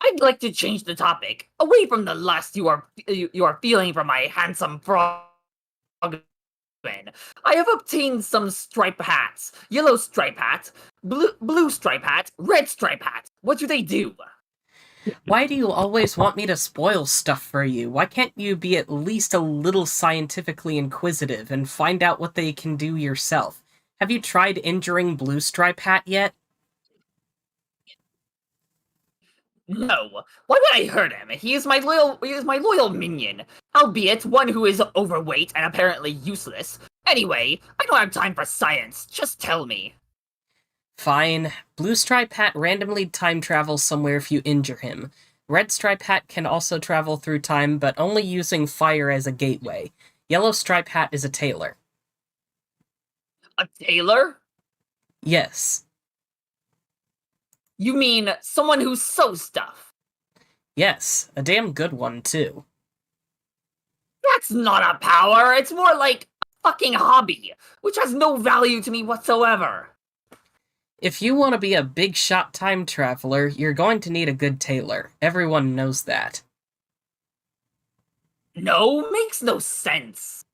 I'd like to change the topic, away from the lust you are feeling for my handsome frog. I have obtained some stripe hats. Yellow stripe hat, blue stripe hat, red stripe hat. What do they do? Why do you always want me to spoil stuff for you? Why can't you be at least a little scientifically inquisitive and find out what they can do yourself? Have you tried injuring Blue Stripe Hat yet? No. Why would I hurt him? He is my loyal minion, albeit one who is overweight and apparently useless. Anyway, I don't have time for science. Just tell me. Fine. Blue Stripe Hat randomly time travels somewhere if you injure him. Red Stripe Hat can also travel through time, but only using fire as a gateway. Yellow Stripe Hat is a tailor. A tailor? Yes. You mean someone who sews stuff? Yes, a damn good one, too. That's not a power, it's more like a fucking hobby, which has no value to me whatsoever. If you want to be a big shot time traveler, you're going to need a good tailor. Everyone knows that. No, makes no sense.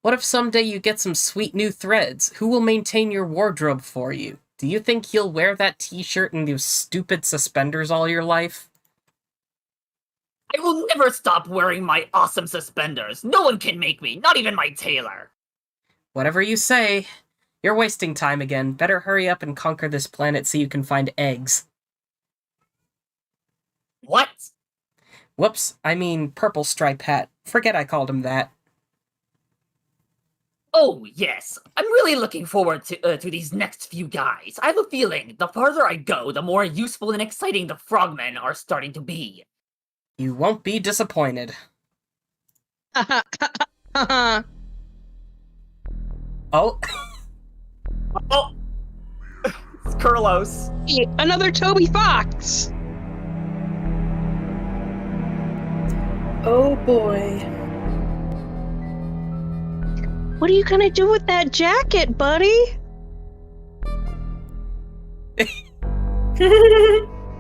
What if someday you get some sweet new threads? Who will maintain your wardrobe for you? Do you think you'll wear that t-shirt and those stupid suspenders all your life? I will never stop wearing my awesome suspenders. No one can make me, not even my tailor. Whatever you say. You're wasting time again. Better hurry up and conquer this planet so you can find eggs. What? Whoops, I mean Purple Stripe Hat. Forget I called him that. Oh, yes. I'm really looking forward to these next few guys. I have a feeling the farther I go, the more useful and exciting the frogmen are starting to be. You won't be disappointed. Oh. Oh! It's Kurlos. Another Toby Fox! Oh boy. What are you gonna do with that jacket, buddy?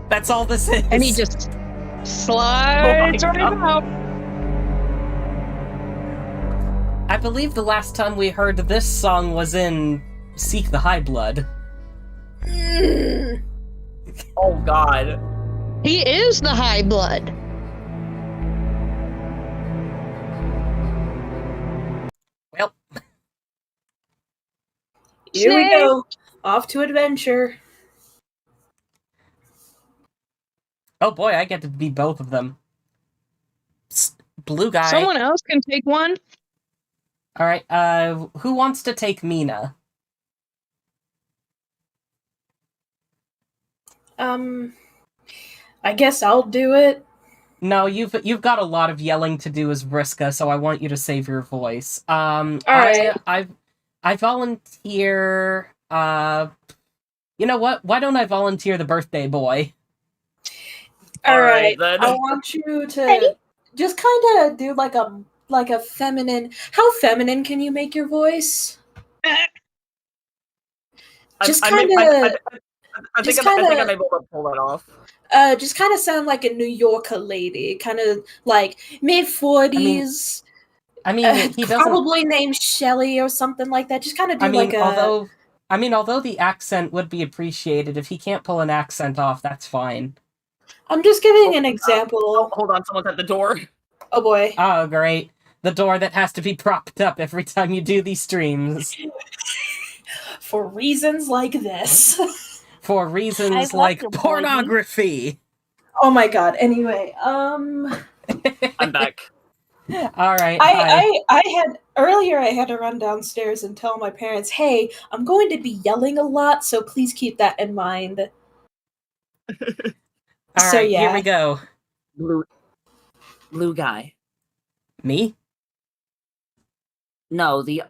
That's all this is. And he just slides right out. I believe the last time we heard this song was in Seek the High Blood. Oh god. He is the High Blood. Well. Here we go. Off to adventure. Oh boy, I get to be both of them. Blue guy. Someone else can take one. Alright, who wants to take Mina? I guess I'll do it. No, you've got a lot of yelling to do as Vriska, so I want you to save your voice. Alright. I volunteer, you know what? Why don't I volunteer the birthday boy? Alright, then. I want you to just kind of do like a feminine. How feminine can you make your voice? Just I kind think of, I just think I'm kind able to pull that off. just kind of sound like a New Yorker lady, kind of like mid-40s. I mean, he doesn't. Probably named Shelley or something like that. Just kind of do I mean, like a. although the accent would be appreciated, if he can't pull an accent off, that's fine. I'm just giving an example. Hold on, someone's at the door. Oh boy. Oh, great. The door that has to be propped up every time you do these streams. For reasons like this. For reasons like pornography. Oh my god. Anyway, I'm back. All right. I had to run downstairs and tell my parents, "Hey, I'm going to be yelling a lot, so please keep that in mind." All right, here we go. Blue guy. Me? No, the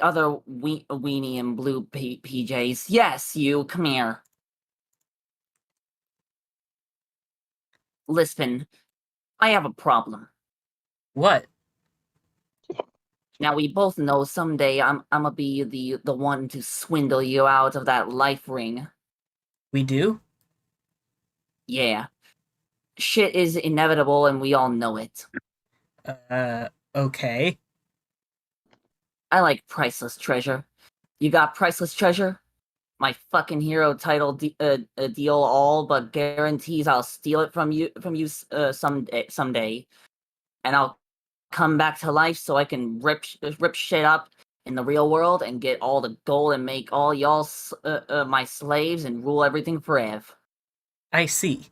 other weenie in blue PJs. Yes, you. Come here. Listen, I have a problem. What? Now we both know someday I'm gonna be the one to swindle you out of that life ring. We do? Yeah. Shit is inevitable and we all know it. Okay. I like priceless treasure. You got priceless treasure? My fucking hero title deal all but guarantees I'll steal it from you someday. And I'll come back to life so I can rip shit up in the real world and get all the gold and make all y'all my slaves and rule everything forever. I see.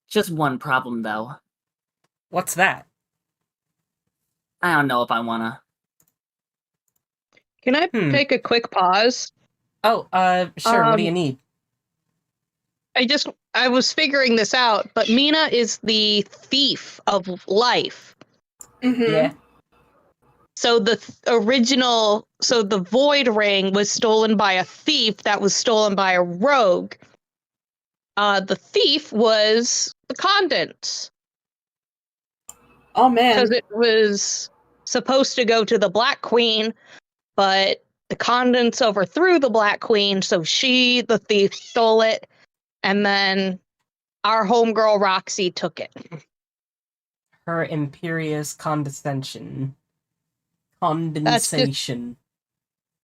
Just one problem though. What's that? I don't know if I wanna. Can I take a quick pause? Oh, sure. What do you need? I was figuring this out, but Mina is the thief of life. Mm-hmm. Yeah. So the the void ring was stolen by a thief that was stolen by a rogue. The thief was the condense. Oh man. Because it was supposed to go to the Black Queen, but the condense overthrew the Black Queen, so she, the thief, stole it, and then our homegirl Roxy took it. Her imperious condescension. Condensation.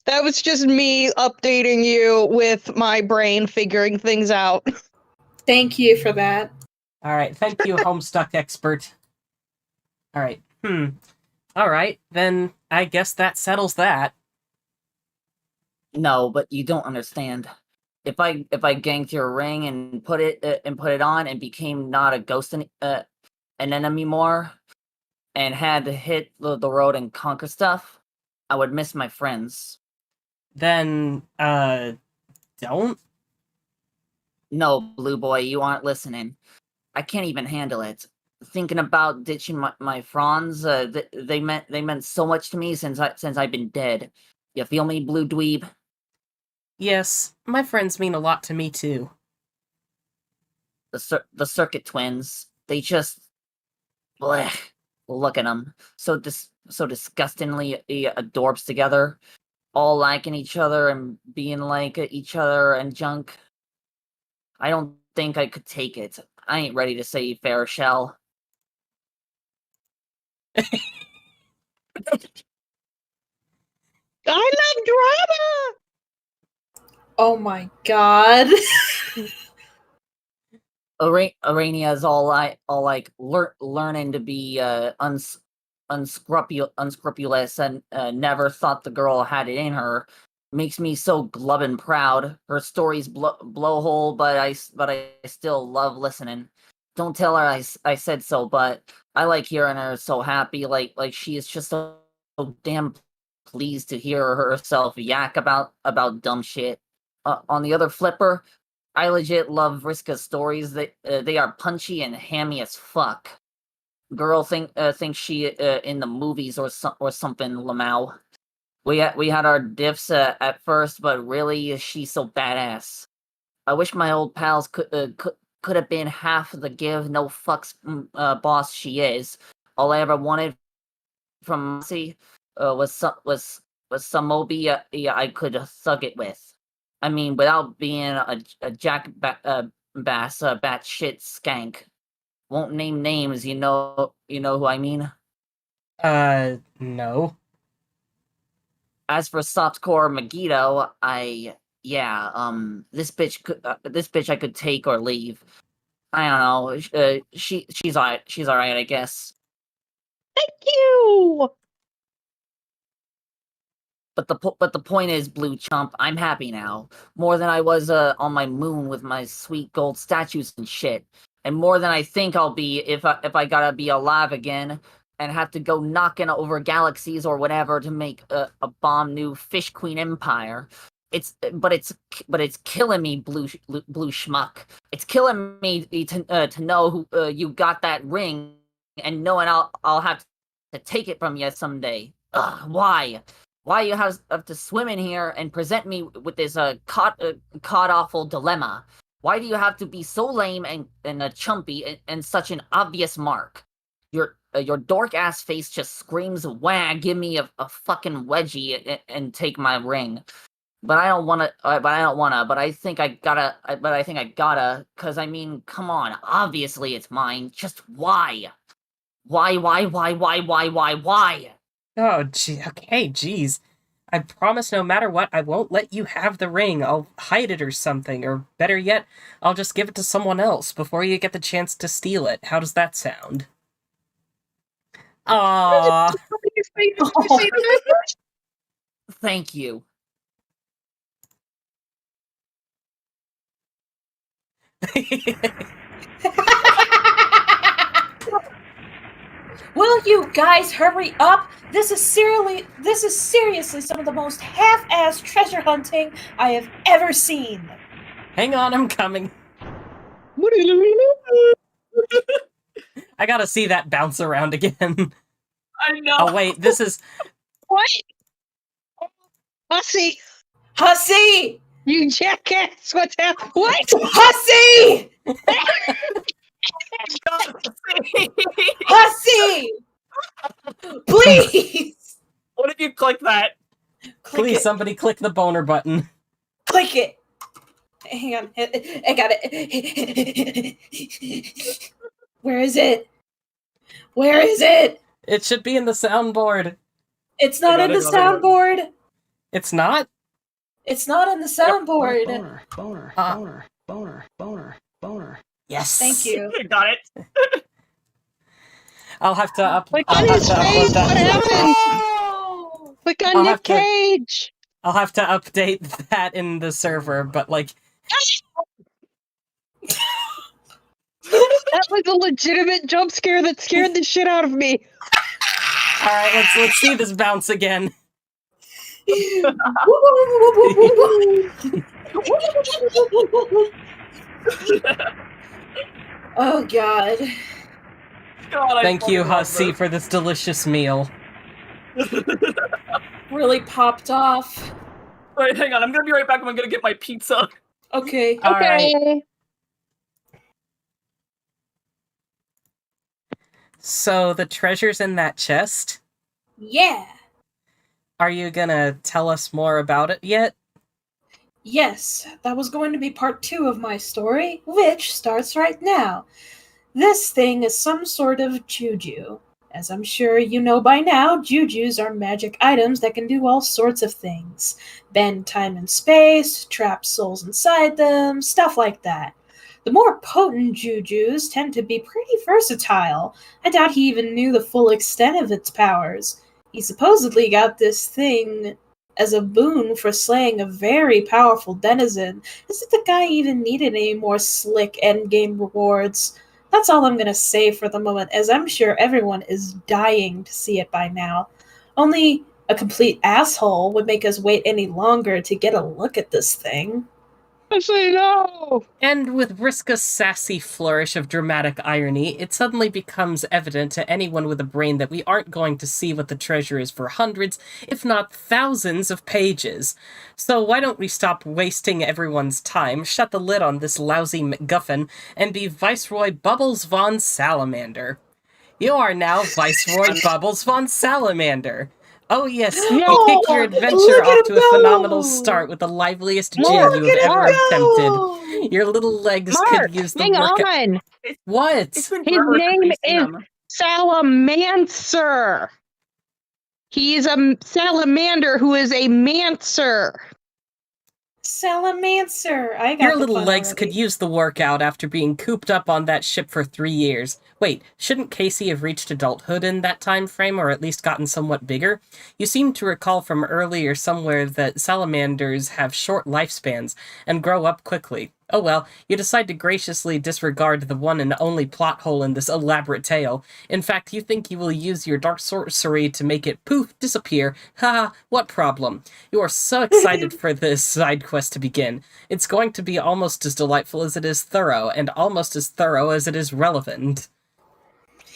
That was just me updating you with my brain figuring things out. Thank you for that. Alright, thank you, Homestuck expert. Alright, Alright, then I guess that settles that. No, but you don't understand. If I ganked your ring and put it on and became not a ghost an enemy more, and had to hit the road and conquer stuff, I would miss my friends. Then, don't? No, Blue Boy, you aren't listening. I can't even handle it. Thinking about ditching my fronds, they meant so much to me since I've been dead. You feel me, Blue Dweeb? Yes, my friends mean a lot to me too. The Circuit Twins, they just... bleh. Look at them. So disgustingly adorbs together. All liking each other and being like each other and junk. I don't think I could take it. I ain't ready to say farewell. I love drama! Oh my god. Arania's all like learning to be unscrupulous and never thought the girl had it in her. Makes me so glubbin' proud. Her story's blowhole, but I still love listening. Don't tell her I said so, but I like hearing her so happy. Like she is just so damn pleased to hear herself yak about dumb shit. On the other flipper, I legit love Vriska's stories. They are punchy and hammy as fuck. Girl thinks she in the movies or something. Lamau. We had our diffs at first, but really she's so badass. I wish my old pals could have been half the give no fucks boss she is. All I ever wanted from Mercy was some obi I could suck it with. I mean, without being a batshit skank. Won't name names, you know who I mean? No. As for softcore Megiddo, this bitch I could take or leave. I don't know. She's alright. She's alright, I guess. Thank you. But the point is, Blue Chump, I'm happy now. More than I was on my moon with my sweet gold statues and shit, and more than I think I'll be if I gotta be alive again and have to go knocking over galaxies or whatever to make a bomb new Fish Queen empire. It's killing me, blue schmuck. It's killing me to know who you got that ring, and knowing I'll have to take it from you someday. Ugh, why? Why you have to swim in here and present me with this awful dilemma? Why do you have to be so lame and chumpy and such an obvious mark? Your dork ass face just screams, "Wah! Give me a fucking wedgie and take my ring." But I don't wanna. But I think I gotta. Cause I mean, come on. Obviously, it's mine. Just why? Why? Oh, gee, okay, geez. I promise no matter what, I won't let you have the ring. I'll hide it or something, or better yet, I'll just give it to someone else before you get the chance to steal it. How does that sound? Aww. Thank you. Will you guys hurry up? This is seriously some of the most half-assed treasure hunting I have ever seen. Hang on, I'm coming. I gotta see that bounce around again. I know. Oh wait, this is... What? Hussy! Hussy! You jackass! What's happening? What? Hussy! Hussy! Please! What if you click that? Please, somebody click the boner button. Click it! Hang on, I got it. Where is it? Where is it? It should be in the soundboard. It's not in the soundboard. It's not? It's not in the soundboard. Boner. Yes. Thank you. Got it. I'll have to Click on his face. What happened? Click on Nick Cage. I'll have to update that in the server, but like... That was a legitimate jump scare that scared the shit out of me. Alright, let's see this bounce again. Oh god. Thank you, Hussy, for this delicious meal. Really popped off. Wait, hang on. I'm gonna be right back. I'm gonna get my pizza. Okay. All right. So, the treasure's in that chest? Yeah. Are you gonna tell us more about it yet? Yes, that was going to be part 2 of my story, which starts right now. This thing is some sort of juju. As I'm sure you know by now, jujus are magic items that can do all sorts of things. Bend time and space, trap souls inside them, stuff like that. The more potent jujus tend to be pretty versatile. I doubt he even knew the full extent of its powers. He supposedly got this thing as a boon for slaying a very powerful denizen. Isn't the guy even needed any more slick endgame rewards? That's all I'm gonna say for the moment, as I'm sure everyone is dying to see it by now. Only a complete asshole would make us wait any longer to get a look at this thing. I say no! And with Vriska's sassy flourish of dramatic irony, it suddenly becomes evident to anyone with a brain that we aren't going to see what the treasure is for hundreds, if not thousands of pages. So why don't we stop wasting everyone's time, shut the lid on this lousy MacGuffin, and be Viceroy Bubbles von Salamander. You are now Viceroy Bubbles von Salamander. Oh yes, No! you kick your adventure Look at off him to a go! phenomenal start with the liveliest jig Mark, you have ever Mark. attempted. Your little legs Mark, could use the hang workout. on. What? His name is Salamancer. He's a salamander who is a mancer. Salamancer. I got Your the little fun legs already. could use the workout after being cooped up on that ship for 3 years. Wait, shouldn't Casey have reached adulthood in that time frame, or at least gotten somewhat bigger? You seem to recall from earlier somewhere that salamanders have short lifespans and grow up quickly. Oh well, you decide to graciously disregard the one and only plot hole in this elaborate tale. In fact, you think you will use your dark sorcery to make it poof disappear. Haha, what problem? You are so excited for this side quest to begin. It's going to be almost as delightful as it is thorough, and almost as thorough as it is relevant.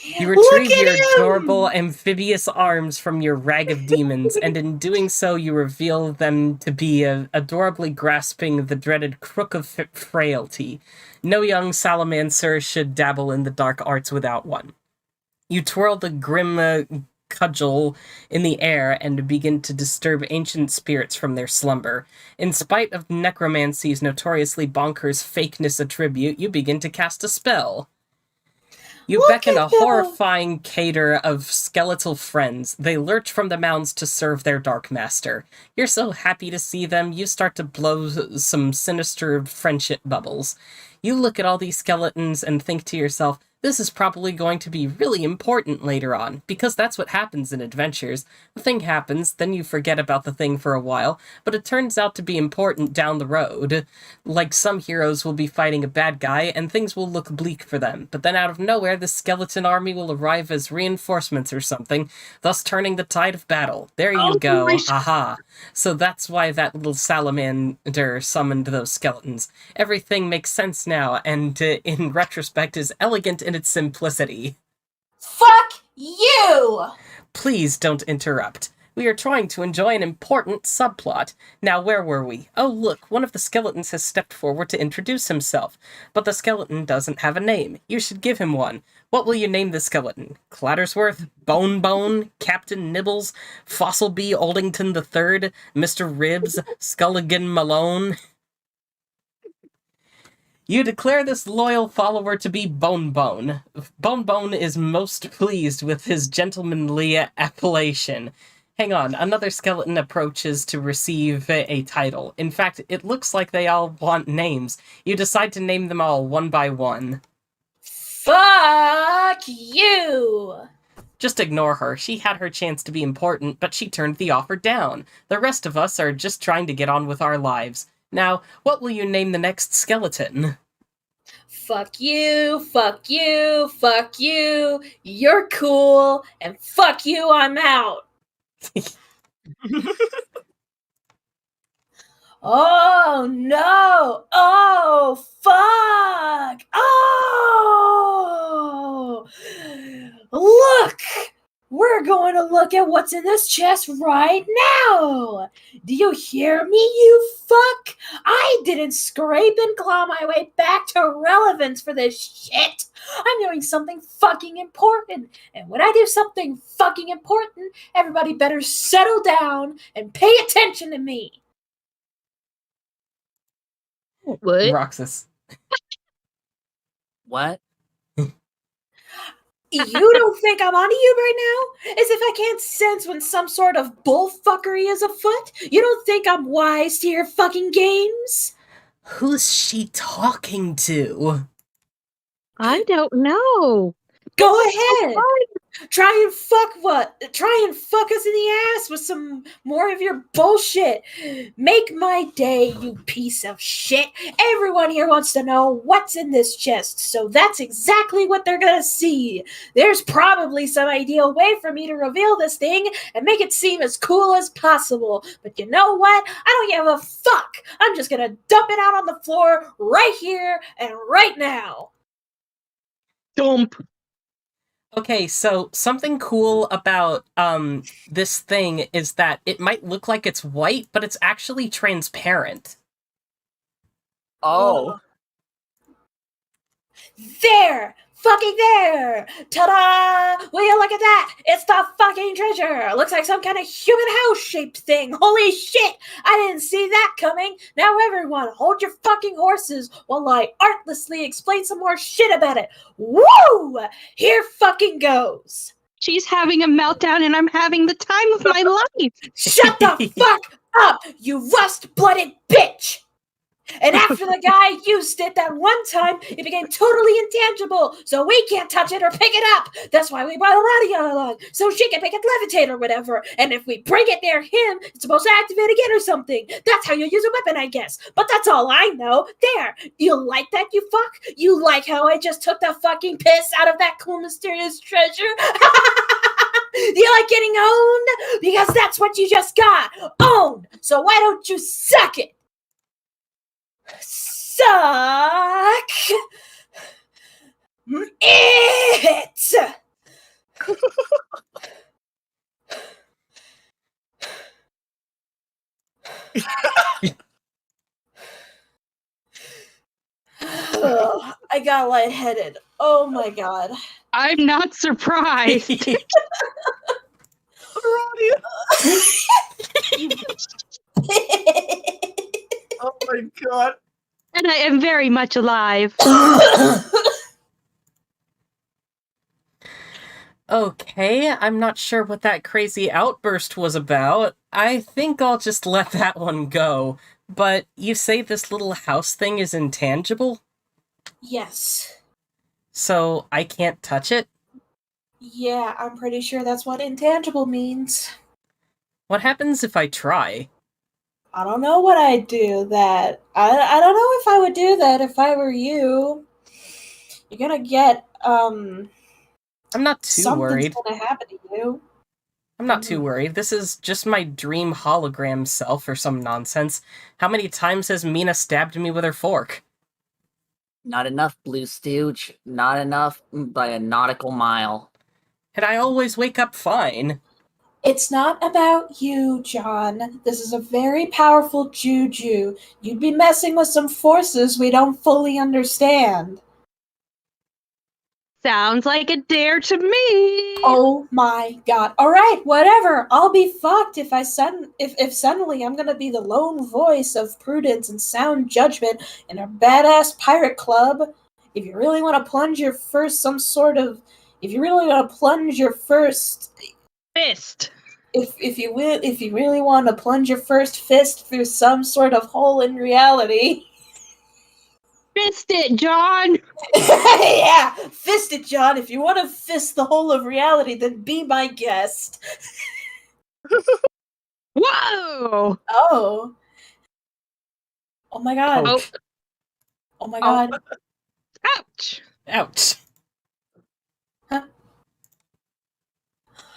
You retrieve your adorable amphibious arms from your rag of demons, and in doing so you reveal them to be adorably grasping the dreaded crook of frailty. No young salamancer should dabble in the dark arts without one. You twirl the grim cudgel in the air and begin to disturb ancient spirits from their slumber. In spite of necromancy's notoriously bonkers fakeness attribute, you begin to cast a spell. You beckon a horrifying cadre of skeletal friends. They lurch from the mounds to serve their dark master. You're so happy to see them, you start to blow some sinister friendship bubbles. You look at all these skeletons and think to yourself, this is probably going to be really important later on, because that's what happens in adventures. The thing happens, then you forget about the thing for a while, but it turns out to be important down the road. Like some heroes will be fighting a bad guy, and things will look bleak for them, but then out of nowhere the skeleton army will arrive as reinforcements or something, thus turning the tide of battle. There you go, aha. So that's why that little salamander summoned those skeletons. Everything makes sense now, and in retrospect is elegant in its simplicity. Fuck you! Please don't interrupt. We are trying to enjoy an important subplot. Now, where were we? Oh, look, one of the skeletons has stepped forward to introduce himself. But the skeleton doesn't have a name. You should give him one. What will you name the skeleton? Clattersworth? Bone? Captain Nibbles? Fossil B. Oldington III? Mr. Ribs? Sculligan Malone? You declare this loyal follower to be Bone. Bone is most pleased with his gentlemanly appellation. Hang on, another skeleton approaches to receive a title. In fact, it looks like they all want names. You decide to name them all one by one. Fuck you! Just ignore her. She had her chance to be important, but she turned the offer down. The rest of us are just trying to get on with our lives. Now, what will you name the next skeleton? Fuck you, fuck you, fuck you, you're cool, and fuck you, I'm out. Oh no! Oh fuck! Oh! Look! We're going to look at what's in this chest right now! Do you hear me, you fuck? I didn't scrape and claw my way back to relevance for this shit! I'm doing something fucking important, and when I do something fucking important, everybody better settle down and pay attention to me! What? Roxas. What? You don't think I'm onto you right now? As if I can't sense when some sort of bullfuckery is afoot? You don't think I'm wise to your fucking games? Who's she talking to? I don't know. Go ahead! Try and fuck us in the ass with some more of your bullshit. Make my day, you piece of shit. Everyone here wants to know what's in this chest, so that's exactly what they're gonna see. There's probably some ideal way for me to reveal this thing and make it seem as cool as possible. But you know what? I don't give a fuck. I'm just gonna dump it out on the floor right here and right now. Dump. Okay, so something cool about this thing is that it might look like it's white, but it's actually transparent. Oh. There! fucking there! Ta-da! Will you look at that? It's the fucking treasure! Looks like some kind of human house-shaped thing. Holy shit! I didn't see that coming. Now everyone, hold your fucking horses while I artlessly explain some more shit about it. Woo! Here fucking goes. She's having a meltdown and I'm having the time of my life. Shut the fuck up, you rust-blooded bitch! And after the guy used it that one time, it became totally intangible, so we can't touch it or pick it up. That's why we brought Aradia along, so she can make it levitate or whatever. And if we bring it near him, it's supposed to activate again or something. That's how you use a weapon, I guess. But that's all I know. There, you like that, you fuck? You like how I just took the fucking piss out of that cool mysterious treasure? Do you like getting owned? Because that's what you just got. Owned. So why don't you suck it? Suck it! Ugh, I got lightheaded. Oh my god. I'm not surprised. Oh my god. And I am very much alive. Okay, I'm not sure what that crazy outburst was about. I think I'll just let that one go. But you say this little house thing is intangible? Yes. So I can't touch it? Yeah, I'm pretty sure that's what intangible means. What happens if I try? I don't know what I'd do that. I don't know if I would do that if I were you. You're gonna get, I'm not too worried. Something's gonna happen to you. I'm not too worried. This is just my dream hologram self or some nonsense. How many times has Mina stabbed me with her fork? Not enough, Blue Stooge. Not enough by a nautical mile. And I always wake up fine. It's not about you, John. This is a very powerful juju. You'd be messing with some forces we don't fully understand. Sounds like a dare to me. Oh my god. Alright, whatever. I'll be fucked if if suddenly I'm gonna be the lone voice of prudence and sound judgment in a badass pirate club. If you really want to plunge your first fist. If you really want to plunge your first fist through some sort of hole in reality. Fist it, John! Yeah! Fist it, John! If you want to fist the whole of reality, then be my guest. Whoa! Oh. Oh my god. Oh, Oh my god. ouch! Ouch.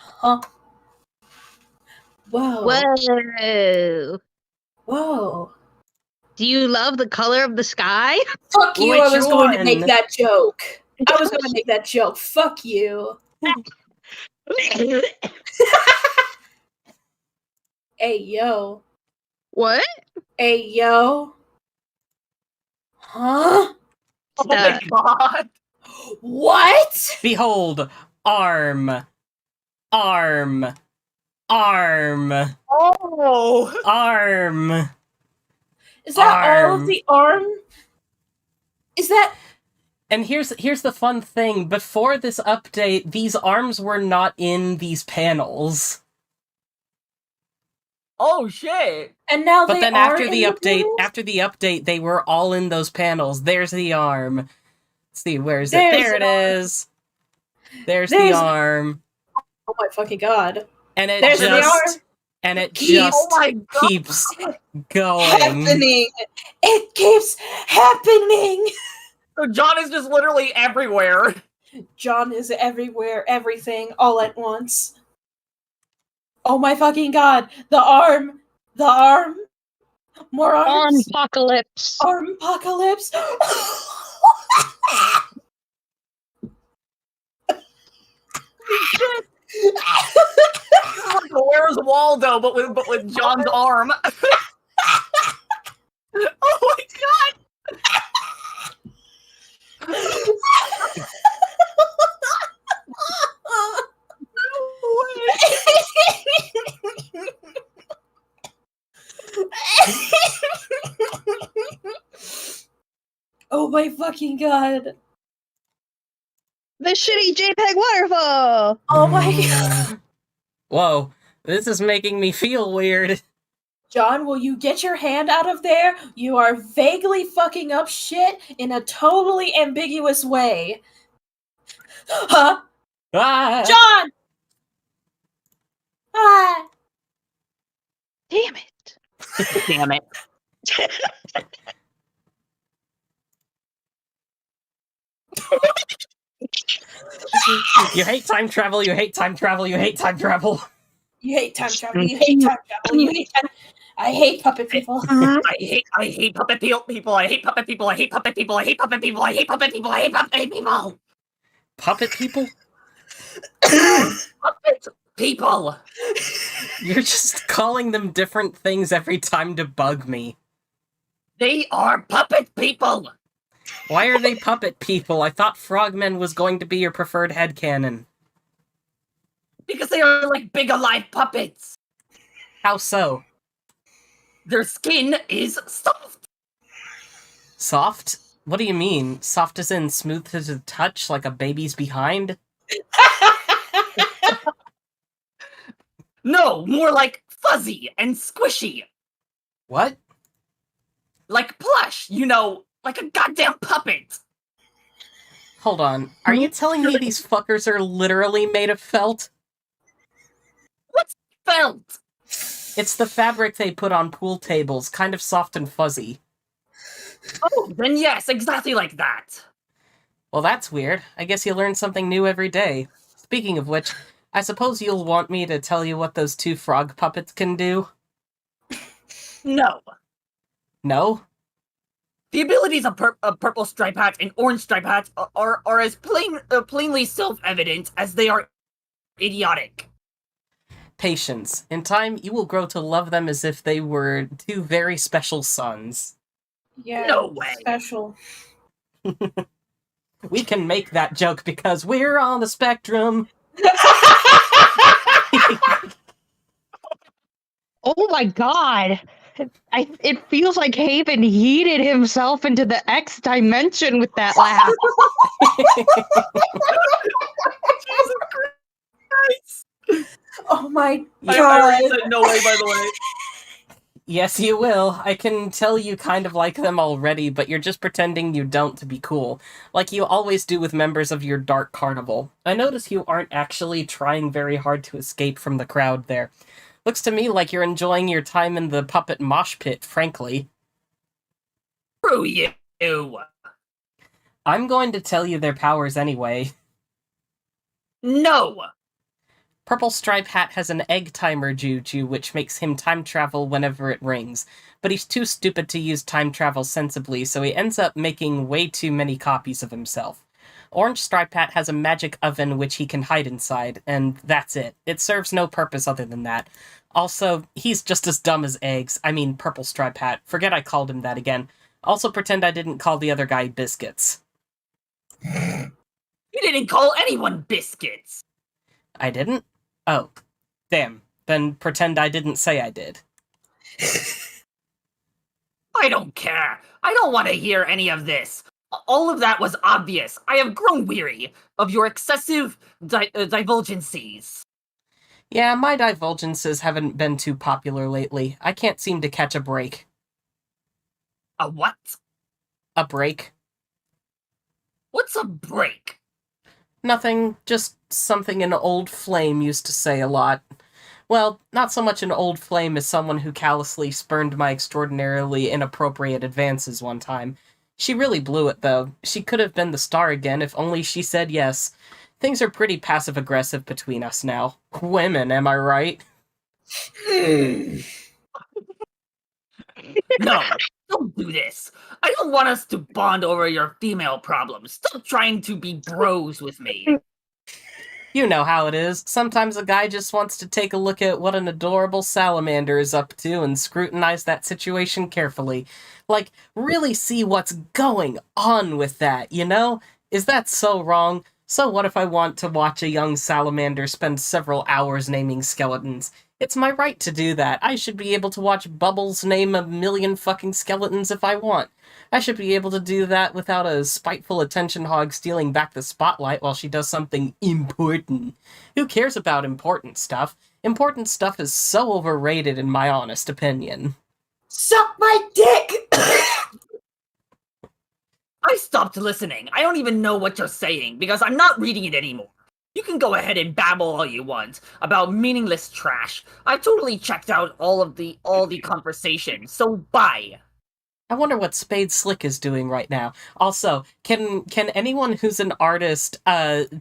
Huh. Whoa. Whoa! Whoa. Do you love the color of the sky? Fuck you, Which I was going to make one? that joke. I was going to make that joke. Fuck you. Hey, yo. What? Hey, yo. Huh? Oh my god! What? Behold, arm. Arm. Arm. Oh! Arm. Is that all of Arm. the arm? Is that... And here's the fun thing. Before this update, these arms were not in these panels. Oh shit! And now But they then are after in the panels? update, they were all in those panels. There's the arm. Let's see, where is it? There's There it an arm. is. There's There's- the arm. Oh my fucking god. And it There's the arm. just Oh my God. keeps going. Happening. It keeps happening. So John is just literally everywhere. John is everywhere, everything, all at once. Oh my fucking god. The arm. The arm. More arms. Arm-pocalypse. Arm-pocalypse. Like a Where's Waldo, but with John's arm. Oh my god! my fucking god. The shitty JPEG waterfall! Oh my god. Whoa, this is making me feel weird. John, will you get your hand out of there? You are vaguely fucking up shit in a totally ambiguous way. Huh? Ah! John! Ah! Damn it. Damn it. You hate time travel, you hate time travel, you hate time travel. You hate time travel, you hate time travel, you hate time... I hate puppet people. I hate puppet people. I hate puppet people. I hate puppet people. I hate puppet people. I hate puppet people. I hate puppet people. Puppet people? Puppet people. You're just calling them different things every time to bug me. They are puppet people. Why are they puppet people? I thought frogmen was going to be your preferred headcanon. Because they are like big alive puppets. How so? Their skin is soft. Soft? What do you mean? Soft as in smooth to the touch, like a baby's behind? No, more like fuzzy and squishy. What? Like plush, you know, like a goddamn puppet. Hold on. Are you telling me these fuckers are literally made of felt? What's felt? It's the fabric they put on pool tables, kind of soft and fuzzy. Oh, then yes, exactly like that. Well, that's weird. I guess you learn something new every day. Speaking of which, I suppose you'll want me to tell you what those two frog puppets can do? No. No? The abilities of purple stripe hat and orange stripe hat are as plainly self-evident as they are idiotic. Patience. In time, you will grow to love them as if they were two very special sons. Yeah, no way. Special. We can make that joke because we're on the spectrum. Oh my god! It feels like Haven heated himself into the X dimension with that laugh. Jesus Christ! Oh my I god. said no way, by the way. Yes, you will. I can tell you kind of like them already, but you're just pretending you don't to be cool. Like you always do with members of your dark carnival. I notice you aren't actually trying very hard to escape from the crowd there. Looks to me like you're enjoying your time in the puppet mosh pit, frankly. Screw you. I'm going to tell you their powers anyway. No! Purple Stripe Hat has an egg timer juju, which makes him time travel whenever it rings. But he's too stupid to use time travel sensibly, so he ends up making way too many copies of himself. Orange Stripe Hat has a magic oven which he can hide inside, and that's it. It serves no purpose other than that. Also, he's just as dumb as eggs. I mean, Purple Stripe Hat. Forget I called him that again. Also pretend I didn't call the other guy Biscuits. You didn't call anyone biscuits! I didn't? Oh. Damn. Then pretend I didn't say I did. I don't care. I don't want to hear any of this. All of that was obvious. I have grown weary of your excessive divulgencies. Yeah, my divulgences haven't been too popular lately. I can't seem to catch a break. A what? A break. What's a break? Nothing, just something an old flame used to say a lot. Well, not so much an old flame as someone who callously spurned my extraordinarily inappropriate advances one time. She really blew it, though. She could have been the star again if only she said yes. Things are pretty passive-aggressive between us now. Women, am I right? No, don't do this. I don't want us to bond over your female problems. Stop trying to be bros with me. You know how it is. Sometimes a guy just wants to take a look at what an adorable salamander is up to and scrutinize that situation carefully. Like, really see what's going on with that, you know? Is that so wrong? So what if I want to watch a young salamander spend several hours naming skeletons? It's my right to do that. I should be able to watch Bubbles name a million fucking skeletons if I want. I should be able to do that without a spiteful attention hog stealing back the spotlight while she does something important. Who cares about important stuff? Important stuff is so overrated in my honest opinion. Suck my dick! I stopped listening. I don't even know what you're saying because I'm not reading it anymore. You can go ahead and babble all you want about meaningless trash. I totally checked out all the conversation, so bye. I wonder what Spade Slick is doing right now. Also, can anyone who's an artist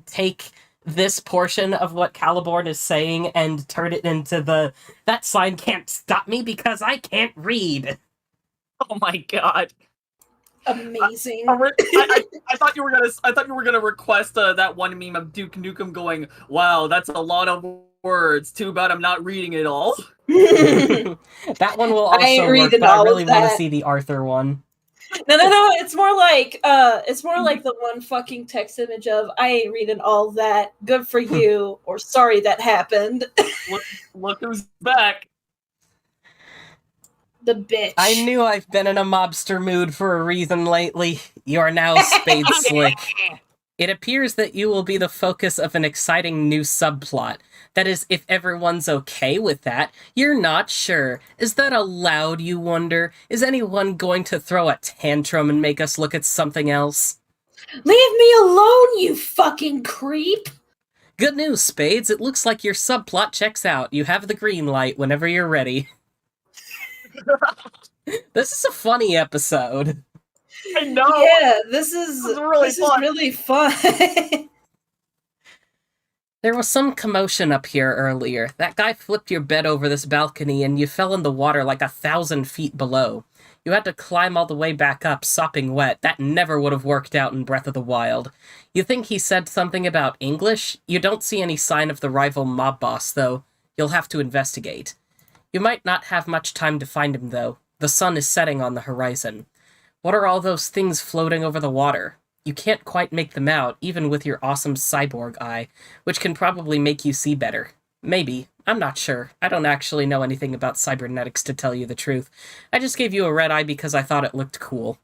take this portion of what Caliborn is saying and turn it into that sign can't stop me because I can't read. Oh my god. Amazing. I thought you were gonna request that one meme of Duke Nukem going, "Wow, that's a lot of words. Too bad I'm not reading it all." That one will also work, but I really want to see the Arthur one. No. It's more like the one fucking text image of "I ain't reading all that. Good for you," or "Sorry that happened." Look who's back. The bitch. I knew I've been in a mobster mood for a reason lately. You are now Spade Slick. It appears that you will be the focus of an exciting new subplot. That is, if everyone's okay with that. You're not sure. Is that allowed, you wonder? Is anyone going to throw a tantrum and make us look at something else? Leave me alone, you fucking creep! Good news, Spades. It looks like your subplot checks out. You have the green light whenever you're ready. This is a funny episode. I know. Yeah, this is really fun. There was some commotion up here earlier. That guy flipped your bed over this balcony and you fell in the water like 1,000 feet below. You had to climb all the way back up, sopping wet. That never would have worked out in Breath of the Wild. You think he said something about English? You don't see any sign of the rival mob boss, though. You'll have to investigate. You might not have much time to find him, though. The sun is setting on the horizon. What are all those things floating over the water? You can't quite make them out, even with your awesome cyborg eye, which can probably make you see better. Maybe. I'm not sure. I don't actually know anything about cybernetics, to tell you the truth. I just gave you a red eye because I thought it looked cool.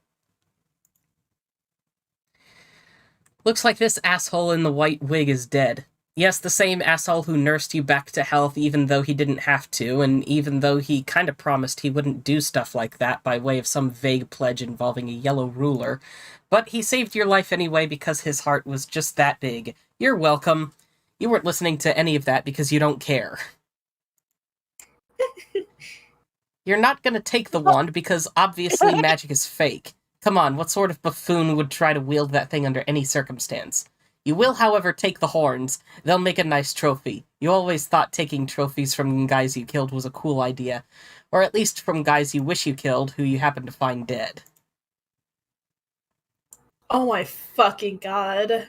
Looks like this asshole in the white wig is dead. Yes, the same asshole who nursed you back to health even though he didn't have to, and even though he kinda promised he wouldn't do stuff like that by way of some vague pledge involving a yellow ruler. But he saved your life anyway because his heart was just that big. You're welcome. You weren't listening to any of that because you don't care. You're not gonna take the wand because obviously magic is fake. Come on, what sort of buffoon would try to wield that thing under any circumstance? You will, however, take the horns. They'll make a nice trophy. You always thought taking trophies from guys you killed was a cool idea. Or at least from guys you wish you killed who you happen to find dead. Oh my fucking god.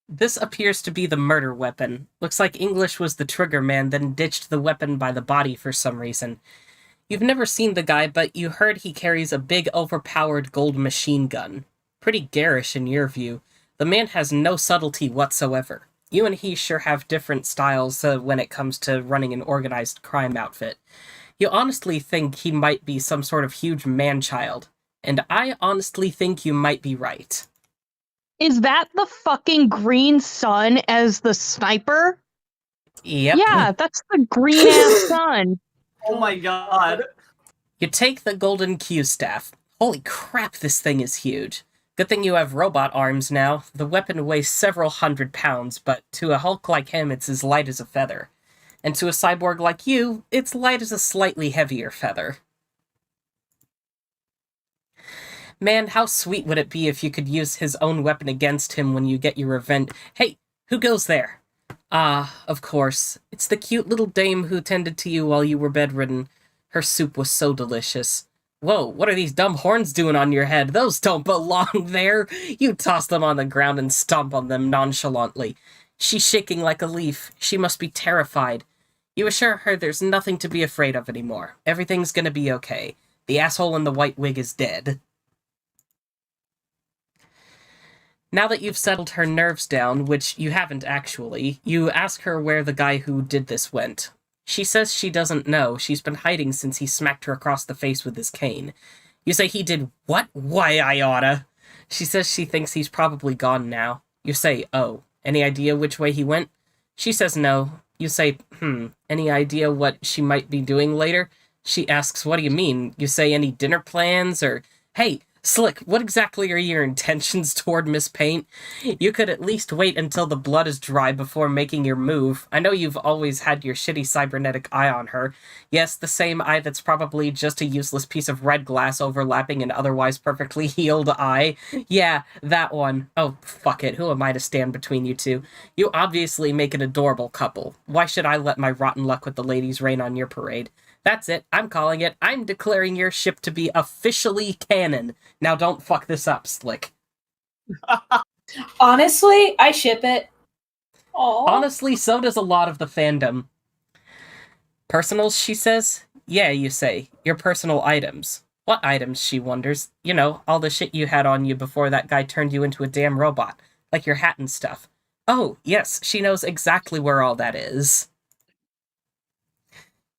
This appears to be the murder weapon. Looks like English was the trigger man, then ditched the weapon by the body for some reason. You've never seen the guy, but you heard he carries a big overpowered gold machine gun. Pretty garish in your view. The man has no subtlety whatsoever. You and he sure have different styles when it comes to running an organized crime outfit. You honestly think he might be some sort of huge man-child. And I honestly think you might be right. Is that the fucking green sun as the sniper? Yep. Yeah, that's the green-ass sun. Oh my god. You take the golden Q-staff. Holy crap, this thing is huge. Good thing you have robot arms now. The weapon weighs several 100 pounds, but to a Hulk like him, it's as light as a feather. And to a cyborg like you, it's light as a slightly heavier feather. Man, how sweet would it be if you could use his own weapon against him when you get your revenge? Hey, who goes there? Ah, of course. It's the cute little dame who tended to you while you were bedridden. Her soup was so delicious. Whoa, what are these dumb horns doing on your head? Those don't belong there! You toss them on the ground and stomp on them nonchalantly. She's shaking like a leaf. She must be terrified. You assure her there's nothing to be afraid of anymore. Everything's gonna be okay. The asshole in the white wig is dead. Now that you've settled her nerves down, which you haven't actually, you ask her where the guy who did this went. She says she doesn't know. She's been hiding since he smacked her across the face with his cane. You say he did what? Why, I oughta. She says she thinks he's probably gone now. You say, oh, any idea which way he went? She says no. You say, any idea what she might be doing later? She asks, what do you mean? You say, any dinner plans, or, hey, Slick, what exactly are your intentions toward Miss Paint? You could at least wait until the blood is dry before making your move. I know you've always had your shitty cybernetic eye on her. Yes, the same eye that's probably just a useless piece of red glass overlapping an otherwise perfectly healed eye. Yeah, that one. Oh, fuck it, who am I to stand between you two? You obviously make an adorable couple. Why should I let my rotten luck with the ladies rain on your parade? That's it. I'm calling it. I'm declaring your ship to be officially canon. Now don't fuck this up, Slick. Honestly, I ship it. Aww. Honestly, so does a lot of the fandom. Personals, she says? Yeah, you say. Your personal items. What items, she wonders. You know, all the shit you had on you before that guy turned you into a damn robot. Like your hat and stuff. Oh, yes, she knows exactly where all that is.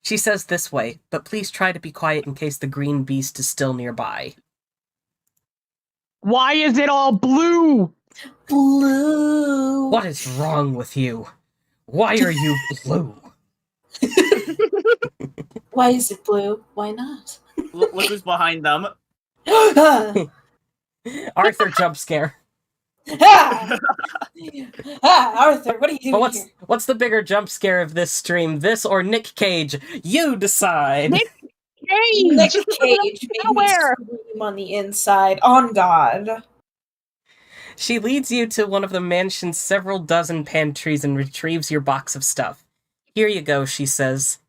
She says this way, but please try to be quiet in case the green beast is still nearby. Why is it all blue? Blue. What is wrong with you? Why are you blue? Why is it blue? Why not? Look who's behind them. Arthur jump scare. Arthur, what are you doing here? What's the bigger jump scare of this stream? This or Nick Cage? You decide. Nick Cage made me scream on the inside. On God. She leads you to one of the mansion's several dozen pantries and retrieves your box of stuff. Here you go, she says.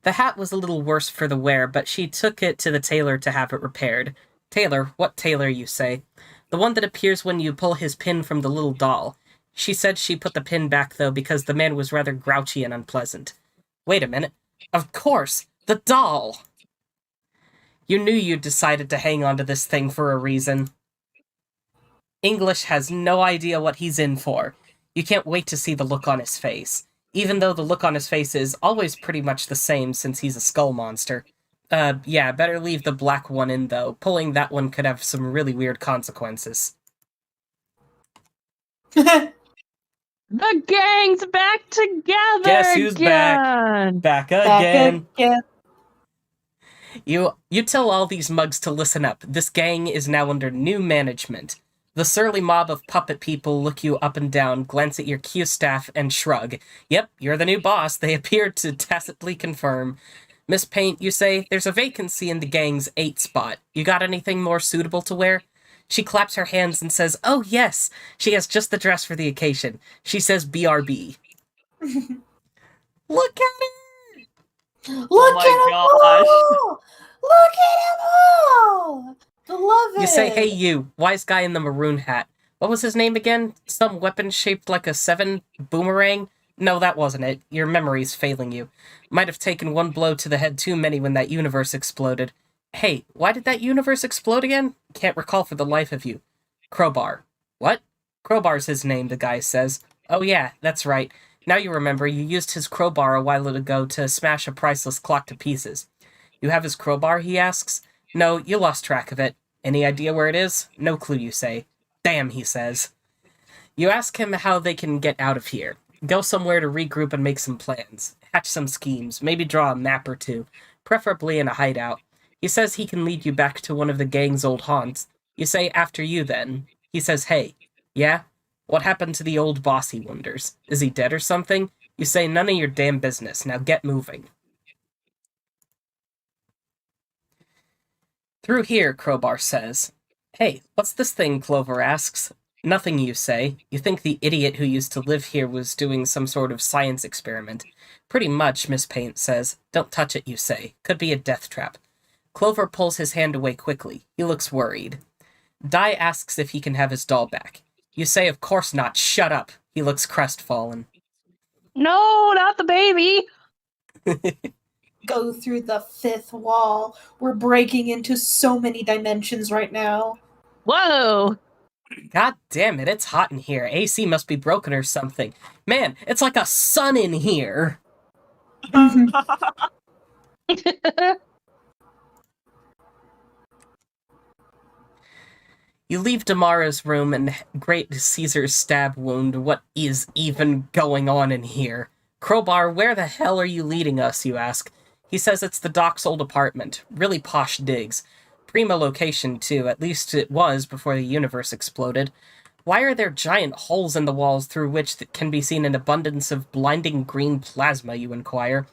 The hat was a little worse for the wear, but she took it to the tailor to have it repaired. Tailor? What tailor, you say? The one that appears when you pull his pin from the little doll. She said she put the pin back, though, because the man was rather grouchy and unpleasant. Wait a minute. Of course! The doll! You knew you'd decided to hang on to this thing for a reason. English has no idea what he's in for. You can't wait to see the look on his face. Even though the look on his face is always pretty much the same since he's a skull monster. Yeah, better leave the black one in, though. Pulling that one could have some really weird consequences. The gang's back together. Guess who's back? Back again. You tell all these mugs to listen up. This gang is now under new management. The surly mob of puppet people look you up and down, glance at your Q staff, and shrug. Yep, you're the new boss, they appear to tacitly confirm. Miss Paint, you say, there's a vacancy in the gang's 8 spot. You got anything more suitable to wear? She claps her hands and says, oh yes, she has just the dress for the occasion. She says BRB. Look at her! Look at them all! Look at them all! I love it! You say, hey you, wise guy in the maroon hat. What was his name again? Some weapon shaped like a 7 boomerang? No, that wasn't it. Your memory's failing you. Might have taken one blow to the head too many when that universe exploded. Hey, why did that universe explode again? Can't recall for the life of you. Crowbar. What? Crowbar's his name, the guy says. Oh yeah, that's right. Now you remember, you used his crowbar a while ago to smash a priceless clock to pieces. You have his crowbar, he asks. No, you lost track of it. Any idea where it is? No clue, you say. Damn, he says. You ask him how they can get out of here. Go somewhere to regroup and make some plans. Hatch some schemes. Maybe draw a map or two. Preferably in a hideout. He says he can lead you back to one of the gang's old haunts. You say, after you, then. He says, hey. Yeah? What happened to the old boss, he wonders. Is he dead or something? You say, none of your damn business. Now get moving. Through here, Crowbar says. Hey, what's this thing, Clover asks. Nothing, you say. You think the idiot who used to live here was doing some sort of science experiment. Pretty much, Miss Paint says. Don't touch it, you say. Could be a death trap. Clover pulls his hand away quickly. He looks worried. Dai asks if he can have his doll back. You say, of course not. Shut up. He looks crestfallen. No, not the baby. go through the fifth wall. We're breaking into so many dimensions right now. Whoa! God damn it, it's hot in here. AC must be broken or something. Man, it's like a sun in here. You leave Damara's room and Great Caesar's stab wound. What is even going on in here? Crowbar, where the hell are you leading us, you ask? He says it's the Doc's old apartment. Really posh digs. Prima location, too. At least it was before the universe exploded. Why are there giant holes in the walls through which can be seen an abundance of blinding green plasma, you inquire?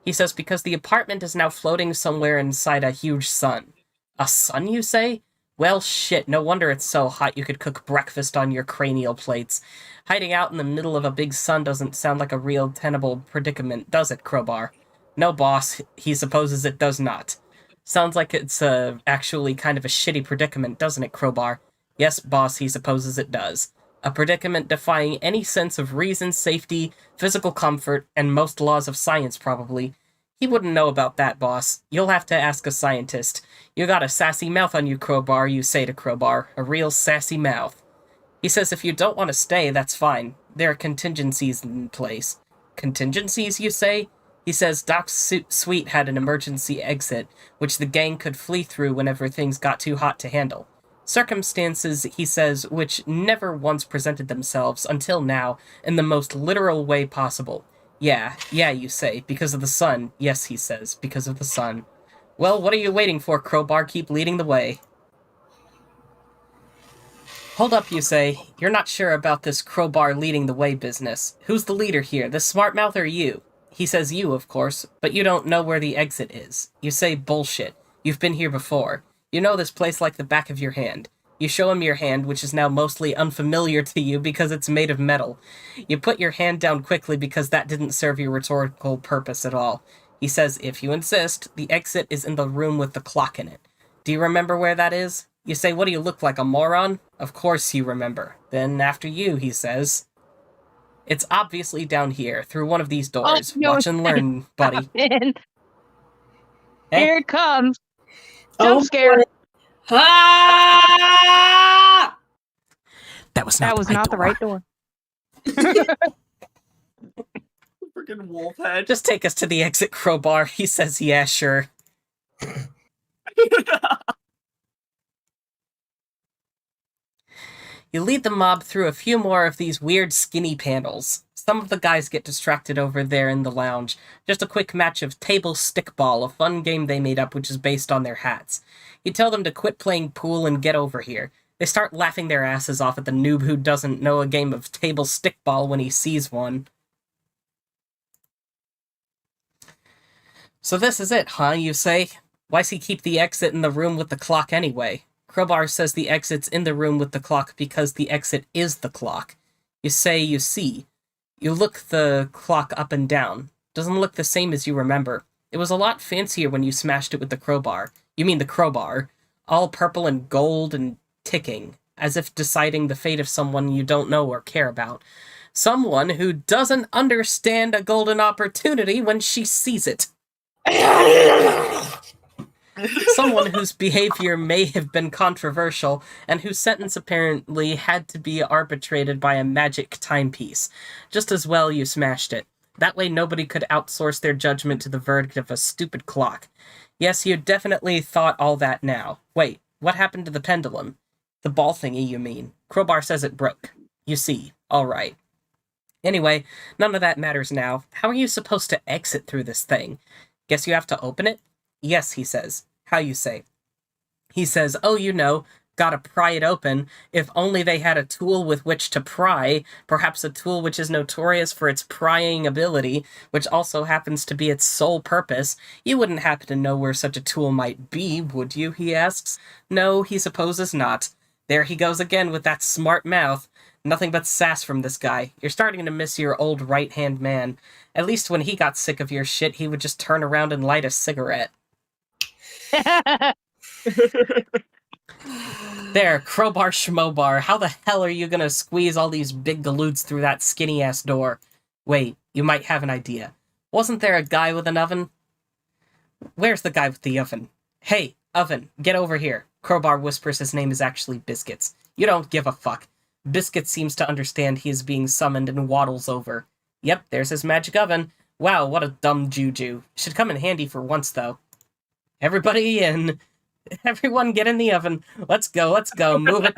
He says because the apartment is now floating somewhere inside a huge sun. A sun, you say? Well, shit, no wonder it's so hot you could cook breakfast on your cranial plates. Hiding out in the middle of a big sun doesn't sound like a real tenable predicament, does it, Crowbar? No, boss, he supposes it does not. Sounds like it's actually kind of a shitty predicament, doesn't it, Crowbar? Yes, boss, he supposes it does. A predicament defying any sense of reason, safety, physical comfort, and most laws of science, probably. He wouldn't know about that, boss. You'll have to ask a scientist. You got a sassy mouth on you, Crowbar, you say to Crowbar. A real sassy mouth. He says if you don't want to stay, that's fine. There are contingencies in place. Contingencies, you say? He says Doc's suite had an emergency exit, which the gang could flee through whenever things got too hot to handle. Circumstances, he says, which never once presented themselves, until now, in the most literal way possible. Yeah, you say, because of the sun. Yes, he says, because of the sun. Well, what are you waiting for, Crowbar? Keep leading the way. Hold up, you say. You're not sure about this Crowbar leading the way business. Who's the leader here, the smart mouth or you? He says you, of course, but you don't know where the exit is. You say bullshit. You've been here before. You know this place like the back of your hand. You show him your hand, which is now mostly unfamiliar to you because it's made of metal. You put your hand down quickly because that didn't serve your rhetorical purpose at all. He says, if you insist, the exit is in the room with the clock in it. Do you remember where that is? You say, what do you look like, a moron? Of course you remember. Then after you, he says. It's obviously down here, through one of these doors. Oh, no, watch and learn, buddy. Here Eh? it comes. Jump scare. Ah! That was not the right door. Freaking wolf head. Just take us to the exit, Crowbar. He says, yeah, sure. You lead the mob through a few more of these weird skinny panels. Some of the guys get distracted over there in the lounge. Just a quick match of table stickball, a fun game they made up which is based on their hats. You tell them to quit playing pool and get over here. They start laughing their asses off at the noob who doesn't know a game of table stickball when he sees one. So this is it, huh, you say? Why's he keep the exit in the room with the clock anyway? Crowbar says the exit's in the room with the clock because the exit is the clock. You say you see. You look the clock up and down. Doesn't look the same as you remember. It was a lot fancier when you smashed it with the crowbar. You mean the crowbar. All purple and gold and ticking, as if deciding the fate of someone you don't know or care about. Someone who doesn't understand a golden opportunity when she sees it. Someone whose behavior may have been controversial, and whose sentence apparently had to be arbitrated by a magic timepiece. Just as well you smashed it. That way nobody could outsource their judgment to the verdict of a stupid clock. Yes, you definitely thought all that now. Wait, what happened to the pendulum? The ball thingy, you mean. Crowbar says it broke. You see. All right. Anyway, none of that matters now. How are you supposed to exit through this thing? Guess you have to open it? Yes, he says. How you say? He says, oh, you know, gotta pry it open. If only they had a tool with which to pry, perhaps a tool which is notorious for its prying ability, which also happens to be its sole purpose. You wouldn't happen to know where such a tool might be, would you, he asks. No, he supposes not. There he goes again with that smart mouth. Nothing but sass from this guy. You're starting to miss your old right-hand man. At least when he got sick of your shit, he would just turn around and light a cigarette. There, crowbar schmobar, how the hell are you gonna squeeze all these big galoots through that skinny-ass door? Wait, you might have an idea. Wasn't there a guy with an oven? Where's the guy with the oven? Hey, oven, get over here. Crowbar whispers his name is actually Biscuits. You don't give a fuck. Biscuits seems to understand he is being summoned and waddles over. Yep, there's his magic oven. Wow, what a dumb juju. Should come in handy for once, though. Everybody in. Everyone get in the oven. Let's go. Move it.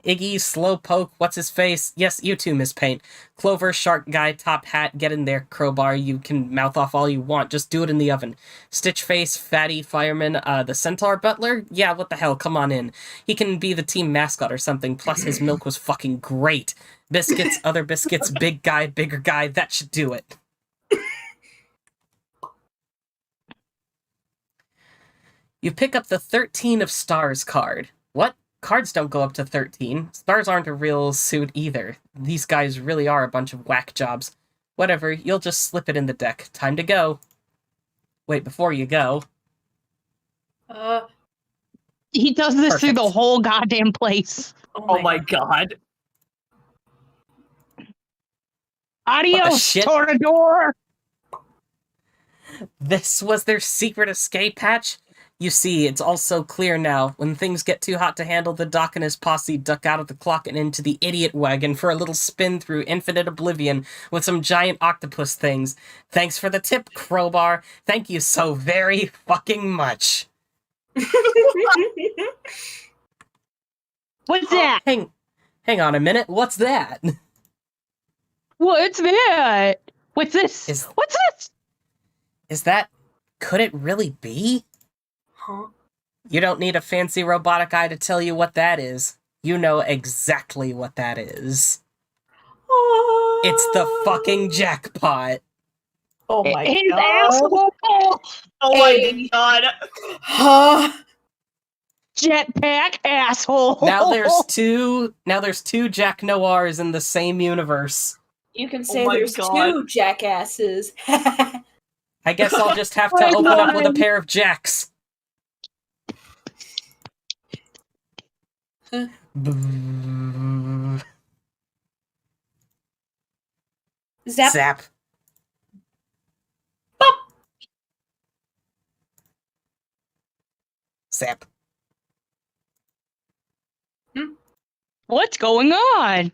Iggy, Slowpoke, what's his face? Yes, you too, Miss Paint. Clover, Shark Guy, Top Hat, get in there. Crowbar, you can mouth off all you want. Just do it in the oven. Stitchface, Fatty, Fireman, the Centaur Butler? Yeah, what the hell, come on in. He can be the team mascot or something, plus his milk was fucking great. Biscuits, other biscuits, big guy, bigger guy, that should do it. You pick up the 13 of Stars card. What? Cards don't go up to 13. Stars aren't a real suit either. These guys really are a bunch of whack jobs. Whatever, you'll just slip it in the deck. Time to go. Wait, before you go. He does this through Perfect. the whole goddamn place. Oh my god. Adios, shit? Torador! This was their secret escape hatch? You see, it's all so clear now. When things get too hot to handle, the Doc and his posse duck out of the clock and into the idiot wagon for a little spin through infinite oblivion with some giant octopus things. Thanks for the tip, Crowbar. Thank you so very fucking much. What's that? Hang on a minute. What's that? What's that? What's this? What's this? Is that... Could it really be? Huh? You don't need a fancy robotic eye to tell you what that is. You know exactly what that is. It's the fucking jackpot. Oh my His god. asshole! Oh my god. Huh? Jetpack asshole! Now there's two Jack Noirs in the same universe. You can say my there's God. two jackasses. I guess I'll just have to open up with a pair of jacks. Zap. Zap. Zap. What's going on?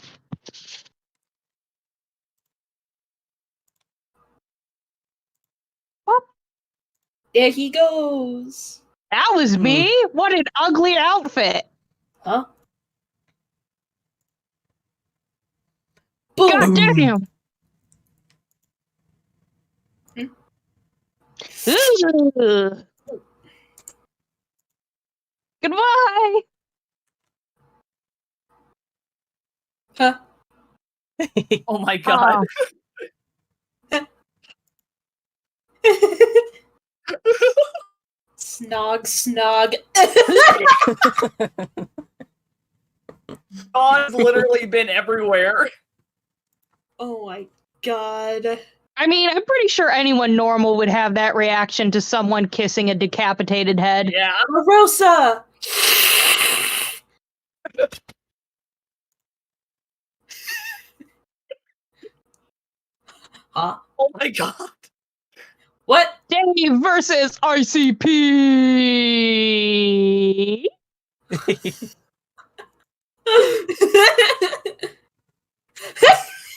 There he goes. That was me? What an ugly outfit! Huh? Boom. God damn! Ugh. Goodbye! Huh? Oh my god. Snog. God's literally been everywhere. Oh my god. I mean, I'm pretty sure anyone normal would have that reaction to someone kissing a decapitated head. Yeah. Rosa! Huh? Oh my god. What? Dave versus RCP!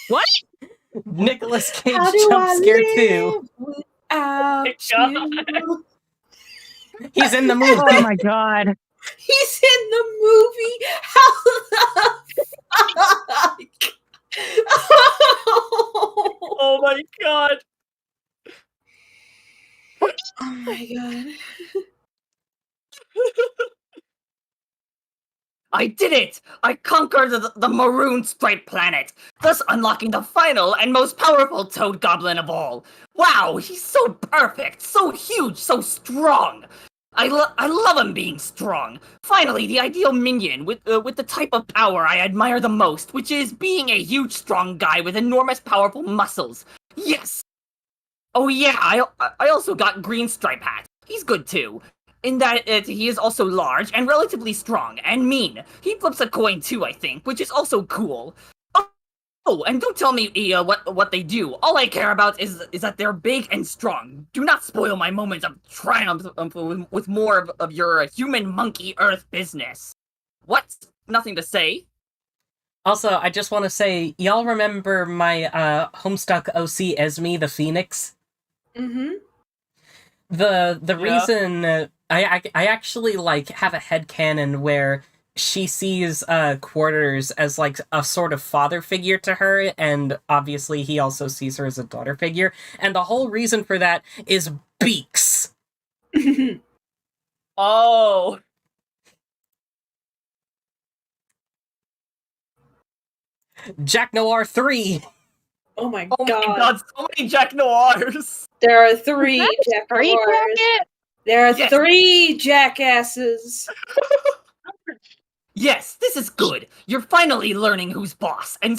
What? Nicolas Cage How do jump I scare live too. without you? He's in the movie. Oh my god. He's in the movie. How the fuck? Oh my god. Oh my god. I did it! I conquered the maroon stripe planet, thus unlocking the final and most powerful toad goblin of all. Wow, he's so perfect, so huge, so strong. I love him being strong. Finally, the ideal minion with the type of power I admire the most, which is being a huge, strong guy with enormous, powerful muscles. Yes. Oh yeah, I also got Green Stripe Hat. He's good too. In that he is also large and relatively strong and mean. He flips a coin too, I think, which is also cool. Oh, and don't tell me what they do. All I care about is that they're big and strong. Do not spoil my moments of triumph with more of your human monkey earth business. What? Nothing to say? Also, I just want to say, y'all remember my Homestuck OC Esme the Phoenix? Mm-hmm. The reason I actually like have a headcanon where she sees Quarters as like a sort of father figure to her, and obviously he also sees her as a daughter figure, and the whole reason for that is beaks. Oh. Jack Noir 3! Oh my Oh god. my god, so many Jack Noirs! There are 3 Jack Free Noirs. jacket? There are Yes. 3 jackasses. Yes, this is good. You're finally learning who's boss, and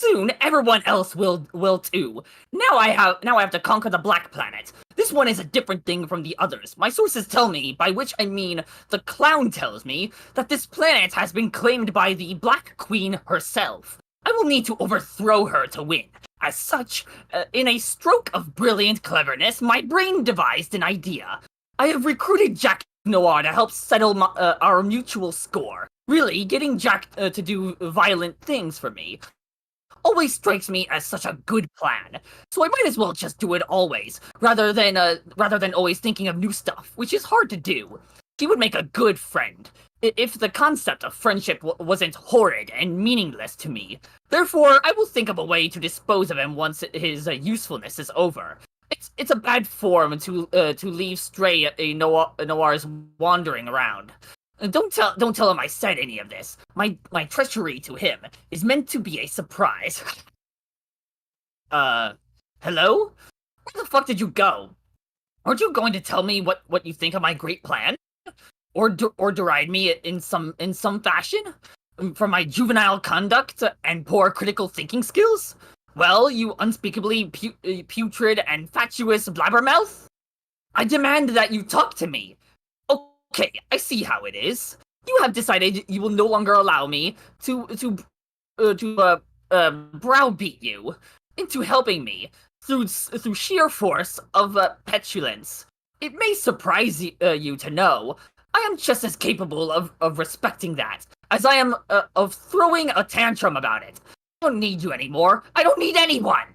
soon everyone else will too. Now I have to conquer the Black Planet. This one is a different thing from the others. My sources tell me, by which I mean the clown tells me, that this planet has been claimed by the Black Queen herself. I will need to overthrow her to win. As such, in a stroke of brilliant cleverness, my brain devised an idea. I have recruited Jack Noir to help settle our mutual score. Really, getting Jack to do violent things for me always strikes me as such a good plan. So I might as well just do it always, rather than always thinking of new stuff, which is hard to do. He would make a good friend, if the concept of friendship wasn't horrid and meaningless to me. Therefore, I will think of a way to dispose of him once his usefulness is over. It's a bad form to leave stray Noirs wandering around. Don't tell him I said any of this. My treachery to him is meant to be a surprise. Hello? Where the fuck did you go? Aren't you going to tell me what you think of my great plan? Or deride me in some fashion? For my juvenile conduct and poor critical thinking skills? Well, you unspeakably putrid and fatuous blabbermouth? I demand that you talk to me. Okay, I see how it is. You have decided you will no longer allow me to browbeat you into helping me through sheer force of petulance. It may surprise you to know I am just as capable of respecting that as I am of throwing a tantrum about it. I don't need you anymore. I don't need anyone.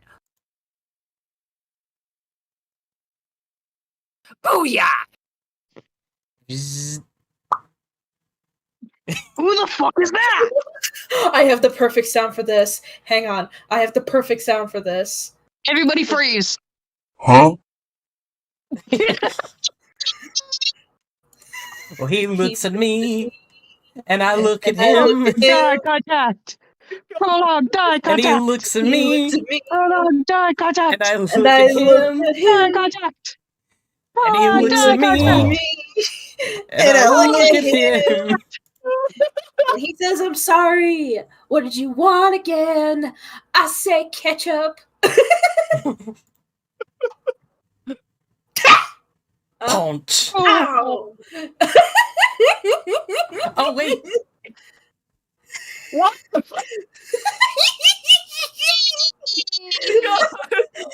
Booyah! Who the fuck is that? I have the perfect sound for this. Hang on. I have the perfect sound for this. Everybody freeze. Huh? Well, he looks at me, and I look at him. Die contact. Prolonged die contact. And he looks at me. Prolonged die contact. And I look at him. Die contact. And he looks at me. And I look at him. And he says, I'm sorry. What did you want again? I say ketchup. Punch. Ow. Oh, wait. What the fuck?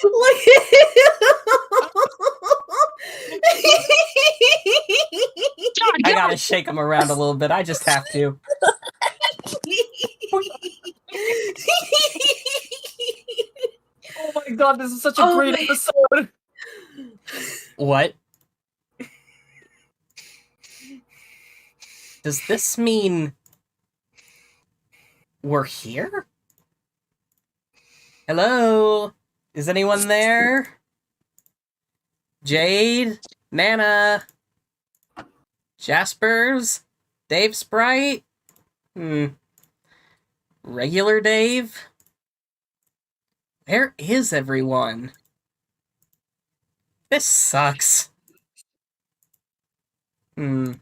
Look at I gotta shake him around a little bit. I just have to. Oh my god, this is such a great episode. What? Does this mean we're here? Hello? Is anyone there? Jade? Nana? Jaspers? Dave Sprite? Regular Dave? Where is everyone? This sucks. You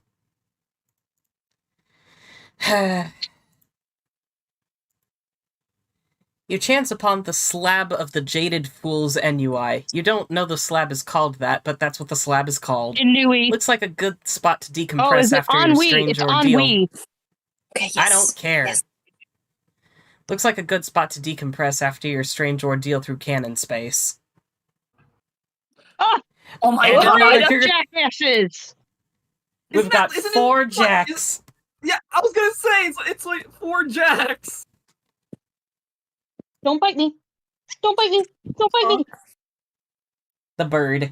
chance upon the slab of the Jaded Fool's NUI. You don't know the slab is called that, but that's what the slab is called. Inui. Looks like a good spot to decompress is it after your ennui? strange It's ordeal. ennui. Okay, yes. I don't care. Yes. Looks like a good spot to decompress after your strange ordeal through canon space. Oh my God! God. Jackasses! We've got isn't it- 4 what, jacks. Yeah, I was gonna say it's like 4 jacks. Don't bite me! Don't bite me! Don't bite me! The bird.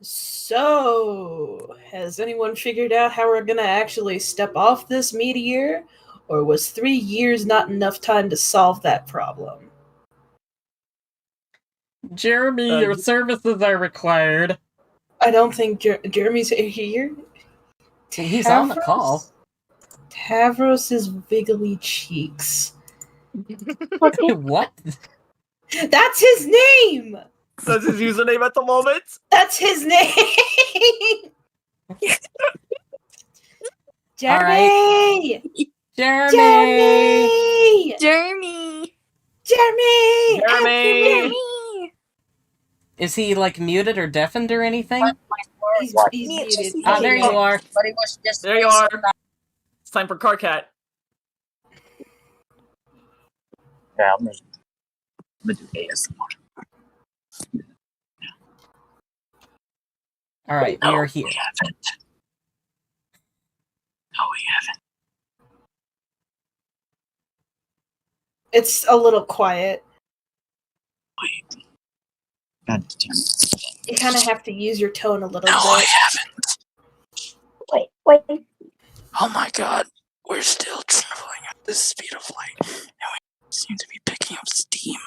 So, has anyone figured out how we're gonna actually step off this meteor? Or was 3 years not enough time to solve that problem? Jeremy, your services are required. I don't think Jeremy's here. He's on the call. Tavros' wiggly cheeks. What? That's his name! That's his username at the moment. That's his name! Jeremy! Jeremy! Jeremy! Jeremy! Jeremy! Is he, like, muted or deafened or anything? He's muted. Ah, there you are. There you are. It's time for Carcat. Yeah, I'm gonna do ASMR. Alright, we are here. We haven't. No, we haven't. It's a little quiet. Wait. God damn it. You kind of have to use your tone a little No, I bit. haven't. Wait. Oh my god. We're still traveling at the speed of light, and we seem to be picking up steam.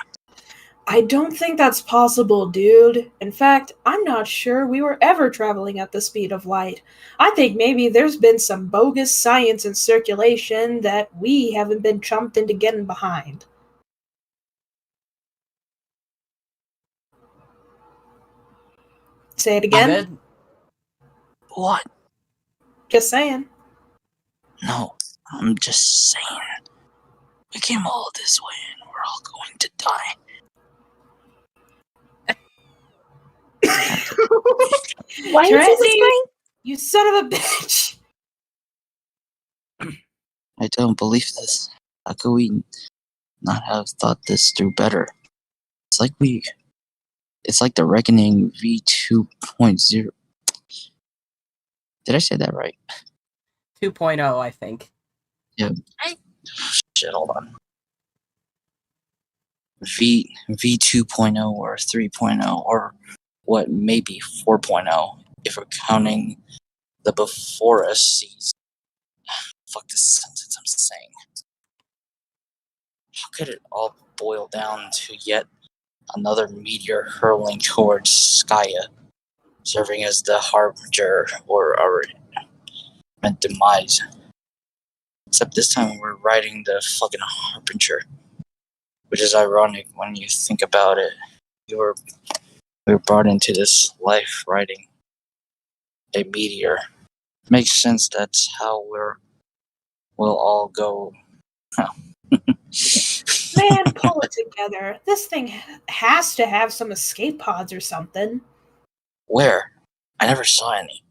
I don't think that's possible, dude. In fact, I'm not sure we were ever traveling at the speed of light. I think maybe there's been some bogus science in circulation that we haven't been chumped into getting behind. Say it again. Good. What? Just saying. No, I'm just saying. We came all this way and we're all going to die. Why is Tracy, this spring? you son of a bitch! I don't believe this. How could we not have thought this through better? It's like the Reckoning V2.0. Did I say that right? 2.0, I think. Yeah. Shit, hold on. V2.0 or 3.0 or what, maybe 4.0 if we're counting the before us seas. Fuck this sentence I'm saying. How could it all boil down to yet another meteor hurling towards Skya, serving as the harbinger or our meant demise? Except this time we're riding the fucking harbinger, which is ironic when you think about it. We were brought into this life riding a meteor. Makes sense. That's how we'll all go. Man, pull it together. This thing has to have some escape pods or something. Where? I never saw any.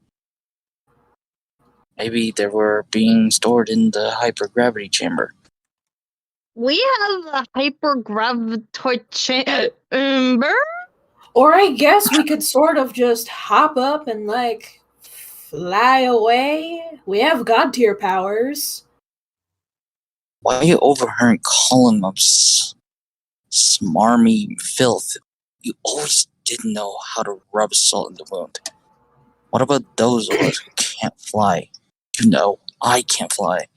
Maybe they were being stored in the hypergravity chamber. We have a hypergravity chamber. Or I guess we could sort of just hop up and, like, fly away. We have god tier powers. Why are you overhearing calling of smarmy filth? You always did know how to rub salt in the wound. What about those of us who can't fly? You know, I can't fly.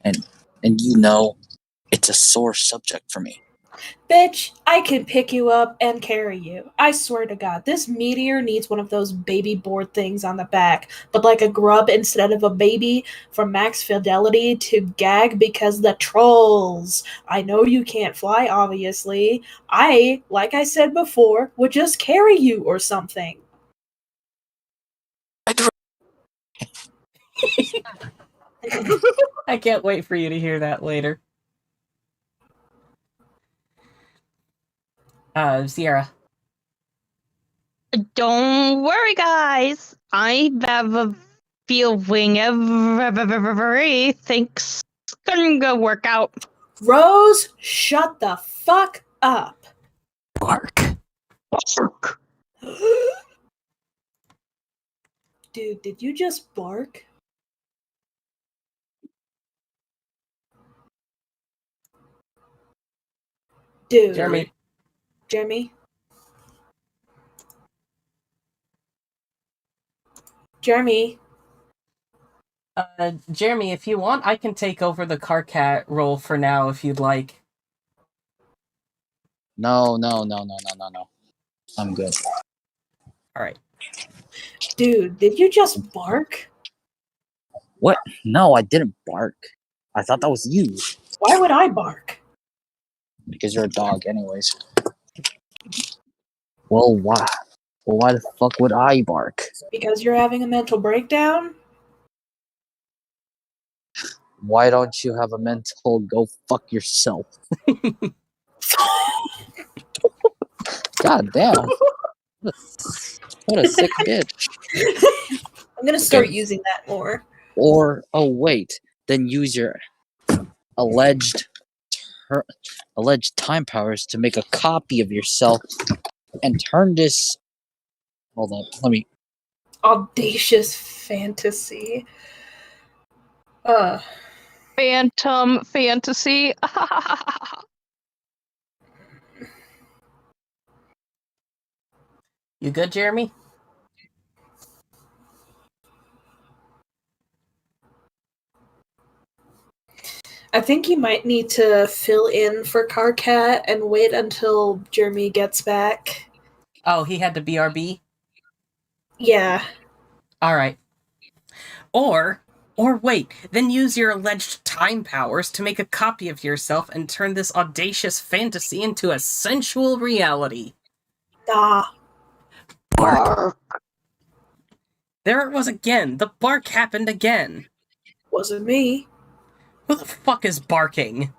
And you know, it's a sore subject for me. Bitch, I can pick you up and carry you. I swear to God, this meteor needs one of those baby board things on the back, but like a grub instead of a baby for max fidelity to gag because the trolls. I know you can't fly, obviously. Like I said before, would just carry you or something. I can't wait for you to hear that later. Sierra. Don't worry, guys. I have a feeling everything's gonna work out. Rose, shut the fuck up. Bark. Bark. Dude, did you just bark? Dude. Jeremy. Jeremy? Jeremy? Jeremy, if you want, I can take over the car cat role for now if you'd like. No. I'm good. Alright. Dude, did you just bark? What? No, I didn't bark. I thought that was you. Why would I bark? Because you're a dog, anyways. Well, why? Well, why the fuck would I bark? Because you're having a mental breakdown? Why don't you have a mental go fuck yourself? God damn. What a sick bitch. I'm gonna start using that more. Or, oh wait, then use your alleged time powers to make a copy of yourself and turn this... Hold on, let me... Audacious fantasy. Phantom fantasy. You good, Jeremy? I think you might need to fill in for Carcat and wait until Jeremy gets back. Oh, he had to BRB? Yeah. Alright. Or wait, then use your alleged time powers to make a copy of yourself and turn this audacious fantasy into a sensual reality. Ah. Bark. There it was again. The bark happened again. Wasn't me. Who the fuck is barking?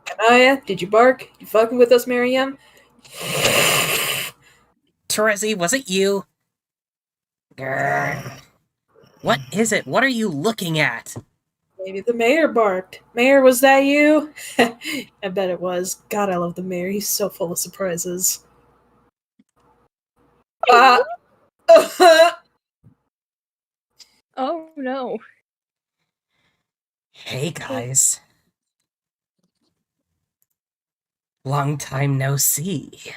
Kanaya, did you bark? You fucking with us, Miriam? Terezi, was it you? Grr. What is it? What are you looking at? Maybe the mayor barked. Mayor, was that you? I bet it was. God, I love the mayor. He's so full of surprises. Oh no. Hey guys. Long time no see.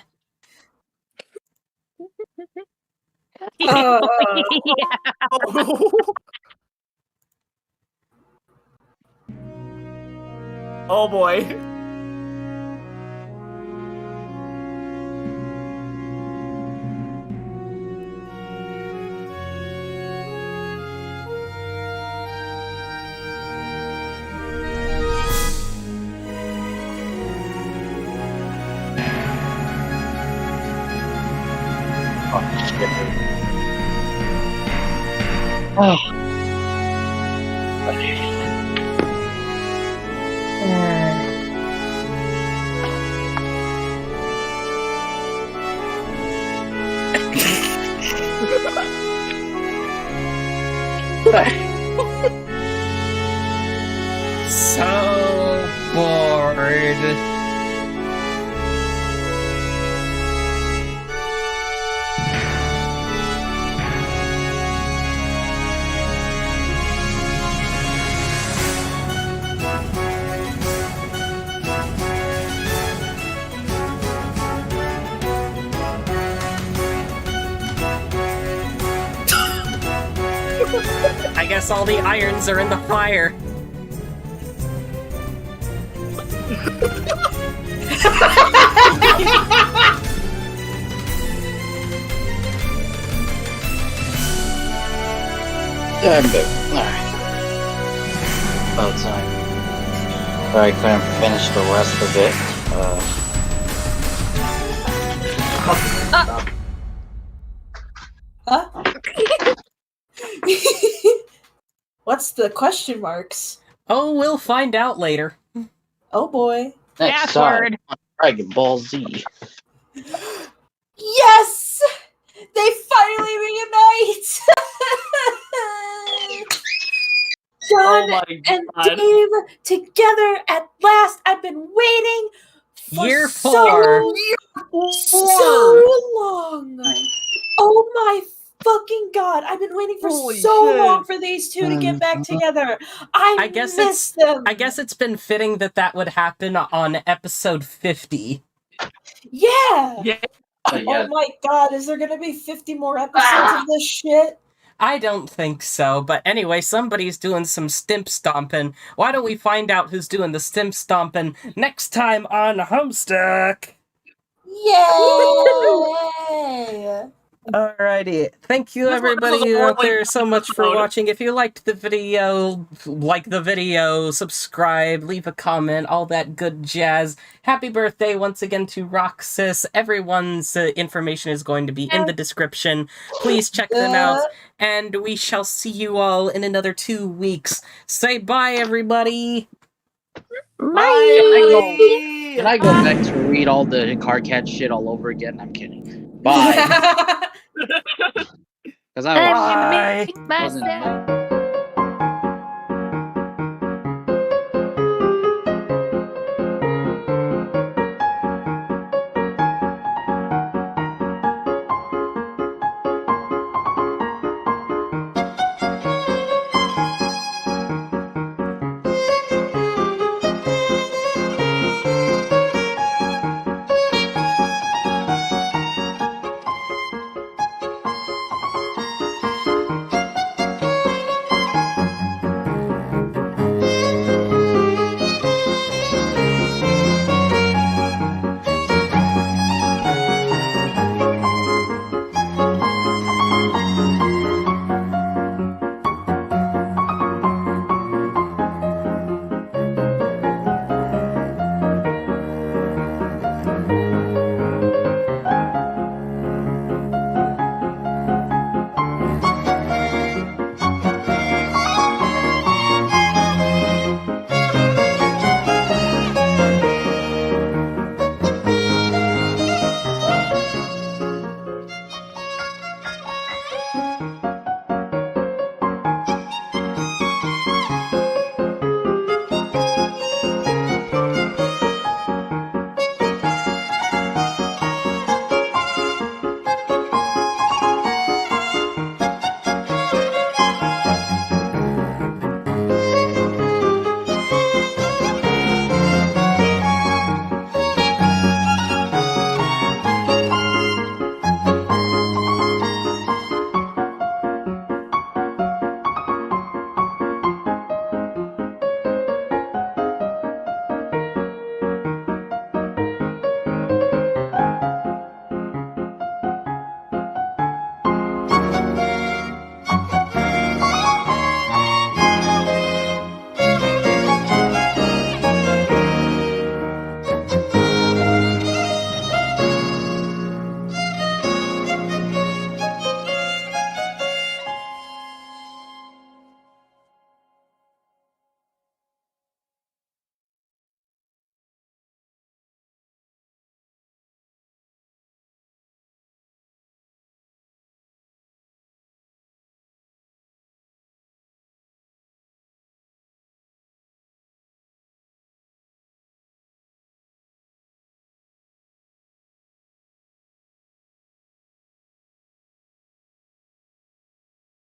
Oh boy. Oh. So bored. I guess all the irons are in the fire. I'm good. Alright. About time. But I couldn't finish the rest of it. Huh? What's the question marks? Oh, we'll find out later. Oh boy. Next time on Dragon Ball Z. Yes! They finally reunite! John my and God. Dave together at last. I've been waiting for Year so 4. long. Oh my fucking god! I've been waiting for Holy so shit. long for these two to get back together. I miss them. I guess it's been fitting that would happen on episode 50. Yeah. Yeah. Oh my god! Is there gonna be 50 more episodes of this shit? I don't think so, but anyway, somebody's doing some stimp stomping. Why don't we find out who's doing the stimp stomping next time on Homestuck? Yay! Alrighty. Thank you, everybody out there, so much for watching. If you liked the video, like the video, subscribe, leave a comment, all that good jazz. Happy birthday once again to Roxas. Everyone's information is going to be in the description. Please check them out, and we shall see you all in another 2 weeks. Say bye, everybody! Bye! Can I go back to read all the car cat shit all over again? I'm kidding. Bye. Because I Bye. wasn't.